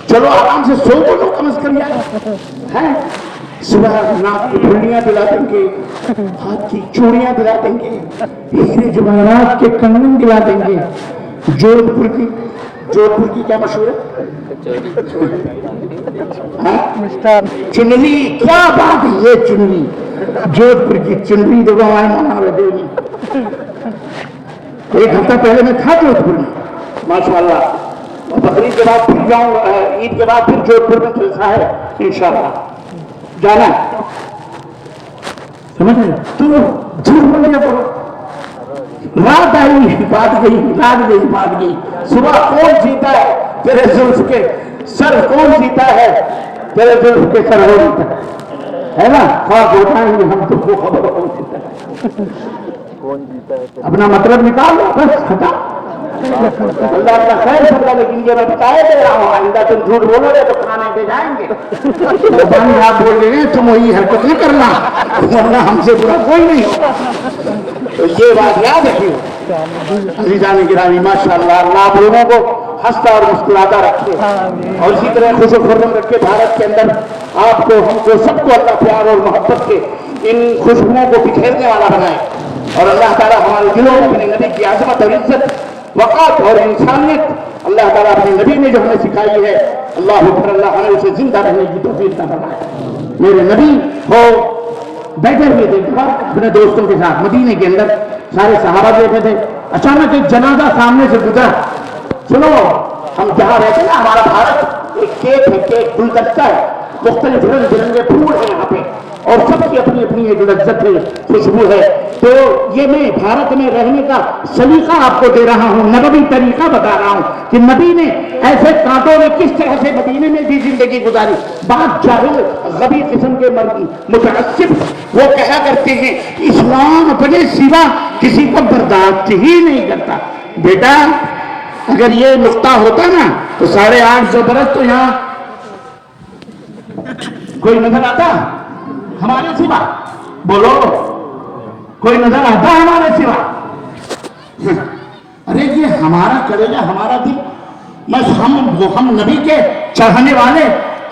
چلو آرام سے سو تو لو کم از کم یار، صبح ناک کی پھنڈیاں دلا دیں گے، ہاتھ کی چوڑیاں دلا دیں گے، ہیرے جواہرات کے کنگن دلا دیں گے۔ جودھ پور کی کیا مشہور ہے؟ چنری، کیا بات ہے یہ چنری، جودھ پور کی چنری تو ہمارے مولانا دے گی۔ 1 ہفتہ پہلے میں تھا جودھ پور میں، ماشاءاللہ، اور بقرعید کے بعد پھر جاؤں، عید کے بعد پھر جودھ پور میں جلسہ ہے انشاءاللہ، جانا ہے، سمجھ رہے؟ تو جھوٹ بولنے پڑو، رات آئی بات گئی، رات گئی بات گئی، صبح کون جیتا ہے تیرے زلف کے سر، کون جیتا ہے تیرے زلف کے سر، ہو جیتا ہے نا، خواب ہوتا ہے ہم تو کو خبر کون جیتا ہے، اپنا مطلب نکال لو بس ختم۔ اللہ اللہ خیر سکتا، لیکن یہ میں بتائے دے رہا ہوں، آئندہ تم جھوٹ بولو گے تو کھانے پہ جائیں گے۔ بانی آپ بول رہے ہیں تم وہی حرکت نہیں کرنا، ورنہ ہم سے برا کوئی نہیں ہوگا۔ تو یہ بات یاد رکھیے عزیزان گرامی، ماشاءاللہ، اللہ آپ لوگوں کو ہنستا اور مسکراتا رکھے، اور اسی طرح خوش و خرم رکھے بھارت کے اندر، آپ کو، ہم کو، سب کو اللہ پیار اور محبت کے ان خوشبوؤں کو بکھیرنے والا بنائے، اور اللہ تعالیٰ ہمارے دلوں میں اپنے نبی کی عظمت اور عزت، وقار اور انسانیت اللہ تعالیٰ اپنے نبی نے جو ہمیں سکھائی ہے، اللہ اکبر، اللہ ہمیں اسے زندہ رہنے کی توفیق عطا فرمائے۔ میرے نبی ہو بیٹھے ہوئے تھے اپنے دوستوں کے ساتھ مدینے کے اندر، سارے صحابہ بیٹھے تھے، اچانک ایک جنازہ سامنے سے گزرا۔ سنو، ہم جہاں رہتے ہیں نا، ہمارا بھارت ایک کیک ہے، کیک گلدستہ ہے، مختلف رنگ برنگے پھول ہیں یہاں پہ، اور سب کی اپنی اپنی اپنی ایک لذت ہے، خوشبو ہے. تو یہ میں بھارت میں رہنے کا سلیقہ آپ کو دے رہا ہوں، نبوی طریقہ بتا رہا ہوں کہ نبی نے ایسے کانٹوں میں کس طرح سے مدینے میں بھی زندگی گزاری. بعض جاہل غبی قسم کے متعصب وہ کہا کرتے ہیں اسلام اپنے سوا کسی کو برداشت ہی نہیں کرتا. بیٹا اگر یہ نقطہ ہوتا نا تو 850 برس تو یہاں کوئی نظر آتا ہمارے سوا؟ بولو کوئی نظر آتا ہمارے سوا؟ ارے یہ ہمارا کلیجہ، ہمارا دل، ہم نبی کے چڑھنے والے،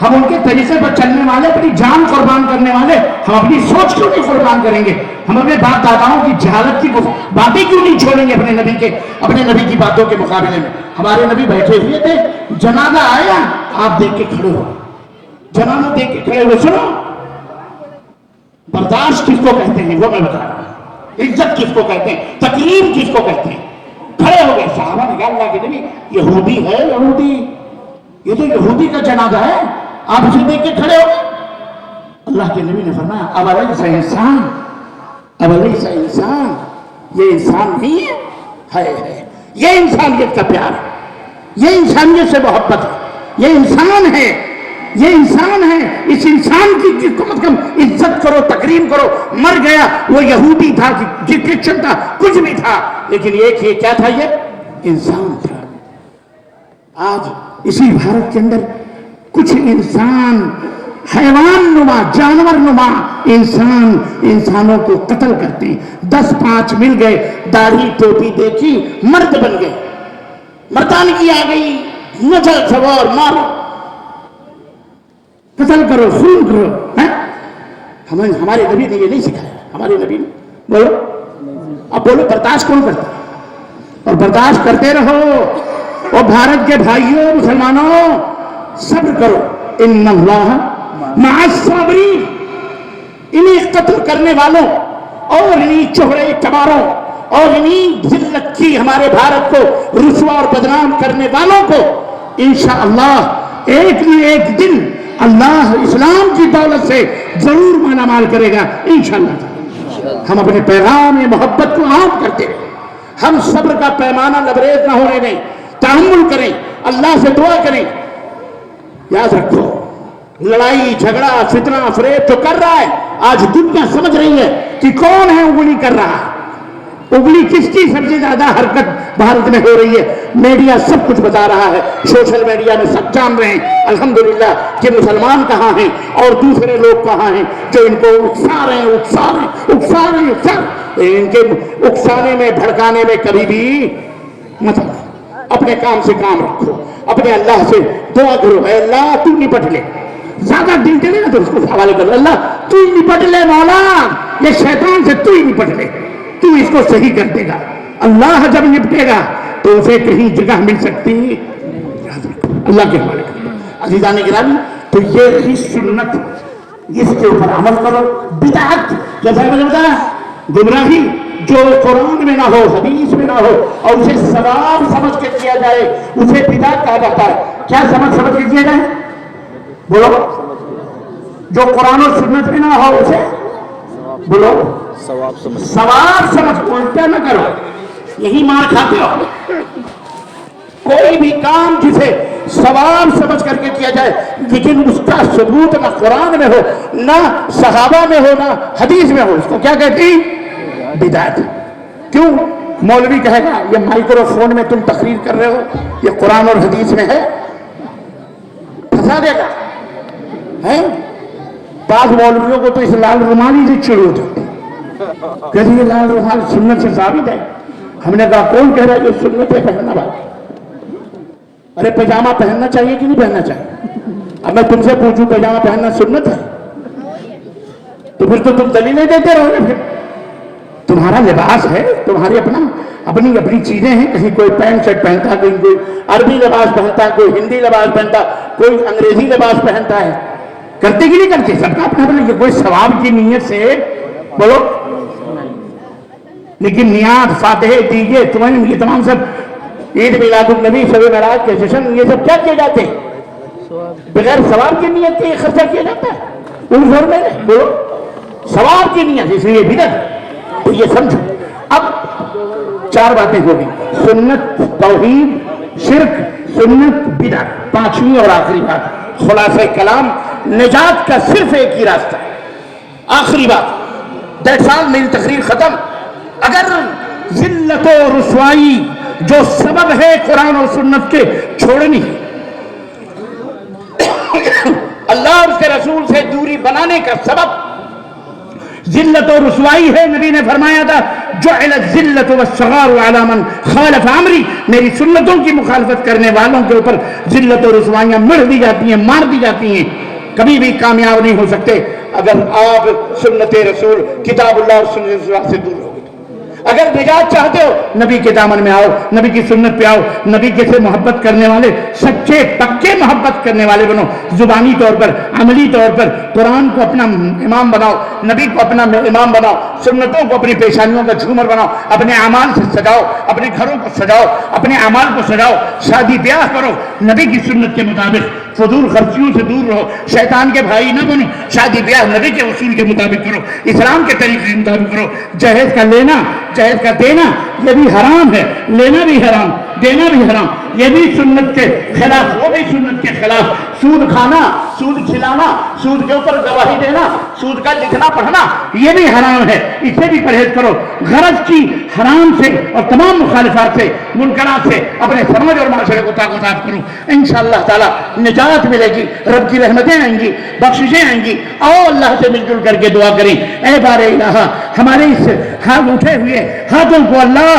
ہم ان کے طریقے پر چلنے والے، اپنی جان قربان کرنے والے، ہم اپنی سوچ کیوں نہیں قربان کریں گے؟ ہم اپنے باپ داداؤں کی جہالت کی باتیں کیوں نہیں چھوڑیں گے اپنے نبی کی باتوں کے مقابلے میں؟ ہمارے نبی بیٹھے ہوئے تھے، جنازہ آیا، آپ دیکھ کے کھڑے ہو، جنازہ دیکھ کے کھڑے ہوئے. سنو، برداشت کس کو کہتے ہیں وہ میں بتا رہا ہوں، عزت کس کو کہتے ہیں، تکریم کس کو کہتے ہیں. کھڑے ہو گئے صحابہ نے کہا اللہ کے نبی یہودی ہے، یہودی، یہ تو یہودی کا جنازہ ہے، آپ اسے دیکھ کے کھڑے ہو. اللہ کے نبی نے فرمایا اولیس انسان، اولیس انسان، یہ انسان نہیں ہے، یہ انسانیت کا پیار ہے، یہ انسانیت سے محبت ہے، یہ انسان ہے، یہ انسان ہے. اس انسان کی کم از کم عزت کرو، تکریم کرو. مر گیا وہ یہودی تھا، کرسچن تھا، کچھ بھی تھا، لیکن ایک یہ کیا تھا، یہ انسان تھا. آج اسی بھارت کے اندر کچھ انسان حیوان نما، جانور نما انسانوں کو قتل کرتے ہیں. 10-5 مل گئے، داڑھی ٹوپی دیکھی، مرد بن گئے، مردانگی آ گئی، نچل سوار مارو، قتل کرو، خون کرو. ہمارے نبی نے یہ نہیں سکھایا. ہمارے نبی نے بولو، اب بولو برداشت کون کرتا ہے؟ اور برداشت کرتے رہو. اور بھارت کے بھائیوں، مسلمانوں، صبر کرو. ان اللہ مع الصابرین. انہیں قتل کرنے والوں اور انہیں چوہڑے کماروں اور انہیں ذلت کی ہمارے بھارت کو رسوا اور بدنام کرنے والوں کو انشاءاللہ ایک نہ ایک دن اللہ اسلام کی دولت سے ضرور مالا مال کرے گا انشاءاللہ. ہم اپنے پیغام محبت کو عام کرتے رہیں، ہم صبر کا پیمانہ لبریز نہ ہونے دیں، تحمل کریں، اللہ سے دعا کریں. یاد رکھو، لڑائی جھگڑا فتنہ فریب تو کر رہا ہے، آج دنیا سمجھ رہی ہے کہ کون ہے انگلی کر رہا ہے. انگلی کس کی سب سے زیادہ حرکت بھارت میں ہو رہی ہے؟ میڈیا سب کچھ بتا رہا ہے، سوشل میڈیا میں سب جان رہے ہیں الحمدللہ کہ مسلمان کہاں ہیں اور دوسرے لوگ کہاں ہیں جو ان کو اکسا رہے ہیں. ان کے اکسانے میں بھڑکانے میں کبھی بھی مت. اپنے کام سے کام رکھو، اپنے اللہ سے دعا کرو، اے اللہ تو نپٹ لے. زیادہ دل چلے نا تو اس کو حوالے کرو، اللہ تو ہی نپٹ لے، مولا یہ شیطان سے تو ہی نپٹ لے، تو اس کو صحیح کر دے گا. اللہ جب نپٹے گا تو اسے کہیں جگہ مل سکتی، اللہ کے حوالے کرو. عزیزان گرامی، تو یہ رہی سنت، اس کے اوپر عمل کرو. بدعت جیسا میں نے بتایا، گمراہی جو قرآن میں نہ ہو، حدیث میں نہ ہو اور اسے ثواب سمجھ کے کیا جائے، اسے بدعت کہا جاتا ہے. کیا سمجھ کے کیا جائے؟ بولو. جو قرآن و سنت میں نہ ہو اسے بولو ثواب سمجھ. الٹا نہ کرو، یہی مار کھاتے ہو. کوئی بھی کام جسے ثواب سمجھ کر کے کیا جائے لیکن اس کا ثبوت نہ قرآن میں ہو، نہ صحابہ میں ہو، نہ حدیث میں ہو، اس کو کیا کہتے ہیں؟ بدعت. کیوں؟ مولوی کہے گا یہ مائکرو فون میں تم تقریر کر رہے ہو، یہ قرآن اور حدیث میں ہے، پھنسا دے گا. بعض مولویوں کو تو اس لال رومالی سے چڑ ہوتی کہ یہ لال رومال سنت سے ثابت ہے. ہم نے کہا کون کہہ رہا ہے کہ سنت ہے پہننا؟ بات ارے پاجامہ پہننا چاہیے کہ نہیں پہننا چاہیے؟ اب میں تم سے پوچھوں پاجامہ پہننا سنت ہے تو پھر تو تم دلیلیں دیتے رہو گے. پھر تمہارا لباس ہے، تمہاری اپنی چیزیں ہیں. کہیں کوئی پینٹ شرٹ پہنتا ہے، کوئی عربی لباس پہنتا ہے، کوئی ہندی لباس پہنتا ہے، کوئی انگریزی لباس پہنتا ہے. کرتے کہ نہیں کرتے؟ سب کا اپنا اپنا. کوئی ثواب کی نیت سے بولو. لیکن نیات، فاتحے، دیجیے تمہیں یہ تمام سب عید میلاد النبی، شب معراج کے جشن، یہ سب کیا کیے جاتے ہیں؟ بغیر ثواب کی نیت کے خرچہ کیا جاتا ہے. ان زور میں بولو ثواب کی نیت اس لیے بدعت ہے، تو یہ سمجھو۔ اب 4 باتیں ہو گئی، سنت، توحید، شرک، سنت، بدعت، 5ویں اور آخری بات خلاصہ کلام، نجات کا صرف ایک ہی راستہ ہے۔ آخری بات، دیٹس آل، میری تقریر ختم۔ اگر ذلت و رسوائی جو سبب ہے قرآن اور سنت کے چھوڑنی، اللہ اور اس کے رسول سے دوری بنانے کا سبب ذلت و رسوائی ہے، نبی نے فرمایا تھا جعل الذلت والصغار علی من خالف امری، میری سنتوں کی مخالفت کرنے والوں کے اوپر ذلت و رسوائیاں مر دی جاتی ہیں، مار دی جاتی ہیں، کبھی بھی کامیاب نہیں ہو سکتے اگر آپ سنت رسول، کتاب اللہ اور سنت رسول سے دور ہو۔ اگر نجات چاہتے ہو نبی کے دامن میں آؤ، نبی کی سنت پہ آؤ، نبی کے سے محبت کرنے والے، سچے پکے محبت کرنے والے بنو، زبانی طور پر، عملی طور پر قرآن کو اپنا امام بناؤ، نبی کو اپنا امام بناؤ، سنتوں کو اپنی پیشانیوں کا جھومر بناؤ، اپنے اعمال سے سجاؤ، اپنے گھروں کو سجاؤ، اپنے اعمال کو سجاؤ، شادی بیاہ کرو نبی کی سنت کے مطابق، فضول خرچیوں سے دور رہو، شیطان کے بھائی نہ بنو، شادی بیاہ نبی کے اصول کے مطابق کرو، اسلام کے طریقے کے مطابق کرو۔ جہیز کا لینا، جہیز کا دینا یہ بھی حرام ہے، لینا بھی حرام، دینا بھی حرام، یہ بھی سنت کے خلاف، وہ بھی سنت کے خلاف۔ سود کھانا، سود کھلانا، سود کے اوپر گواہی دینا، سود کا لکھنا پڑھنا یہ بھی حرام ہے، اسے بھی پرہیز کرو۔ غرض کی حرام سے اور تمام مخالفات سے، منکرات سے اپنے سماج اور معاشرے کو طاق و طاق کرو، انشاءاللہ تعالی نجات ملے گی، رب کی رحمتیں آئیں گی، بخششیں آئیں گی۔ آؤ اللہ سے مل جل کر کے دعا کریں، اے بار الہ ہمارے اس ہاتھ اٹھے ہوئے ہاتھوں کو اللہ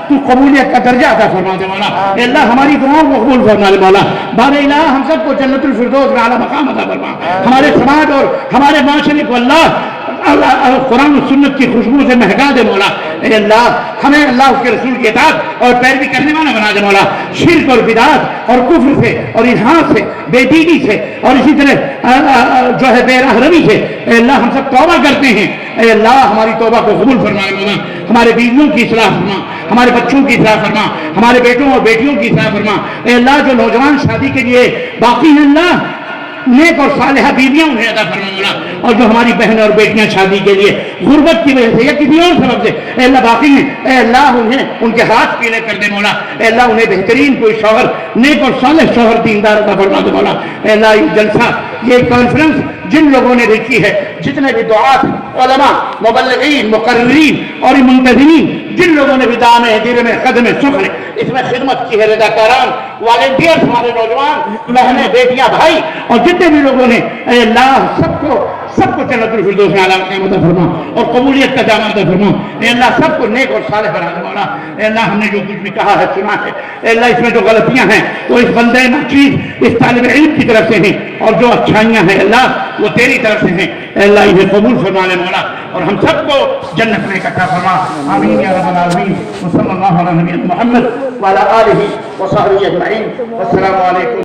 تو قبولیت کا درجہ عطا فرما دے مولا، اے اللہ ہماری دعاؤں کو قبول فرما دے مولا، بار الہ ہم سب کو جنت الفردوس میں اعلیٰ مقام عطا فرما، ہمارے سماج اور ہمارے معاشرے کو اللہ قرآن و سنت کی خوشبو سے مہکا دے مولا، اے اللہ ہمیں اللہ اس کے رسول کی اطاعت اور پیروی کرنے والا بنا دے مولا، شرک اور بدعت اور کفر سے اور الحاد سے، بے دینی سے اور اسی طرح جو ہے بے راہ روی سے، اے اللہ ہم سب توبہ کرتے ہیں، اے اللہ ہماری توبہ کو قبول فرما مولا، ہمارے بیویوں کی اصلاح فرما، ہمارے بچوں کی اصلاح فرما، ہمارے بیٹوں اور بیٹیوں کی اصلاح فرما، اے اللہ جو نوجوان شادی کے لیے باقی ہیں اللہ نیک اور صالحہ بیویاں انہیں عطا فرما مولا، اور جو ہماری بہن اور بیٹیاں شادی کے لیے غربت کی وجہ سے یا کسی اور سبب سے اے اللہ باقی ہیں، اے اللہ انہیں ان کے ہاتھ پیلے کر دے مولا، اے اللہ انہیں بہترین کوئی شوہر، نیک اور صالح شوہر دیندار عطا فرما دے مولا، اے اللہ یہ جلسہ، یہ کانفرنس جن لوگوں نے دیکھی ہے، جتنے بھی دعات، علماء، مبلغین، مقررین اور منتظمین، جن لوگوں نے بھی دامے دیرے میں قدم سخن اس میں خدمت کی ہے، رضاکاران، والنٹیئرز، ہمارے نوجوان، بہنیں، بیٹیاں، بھائی اور جتنے بھی لوگوں نے، اے اللہ سب کو جنت الفردوس میں اعلیٰ مقام عطا فرما اور قبولیت کا جامع عطا فرما، اے اللہ سب کو نیک اور صالح بنا دے مولا، اے اللہ ہم نے جو کچھ بھی کہا ہے سنا ہے، اے اللہ اس میں جو غلطیاں ہیں وہ اس بندے ناچیز اس طالب علم کی طرف سے ہیں، اور جو اچھائیاں ہیں اللہ وہ تیری طرف سے ہیں، اے اللہ انہیں قبول فرما لے مولا، اور ہم سب کو جنت میں اکٹھا فرما، آمین یا رب العالمین، وصلی اللہ علی نبینا محمد وعلی آلہ وصحبہ اجمعین، والسلام علیکم۔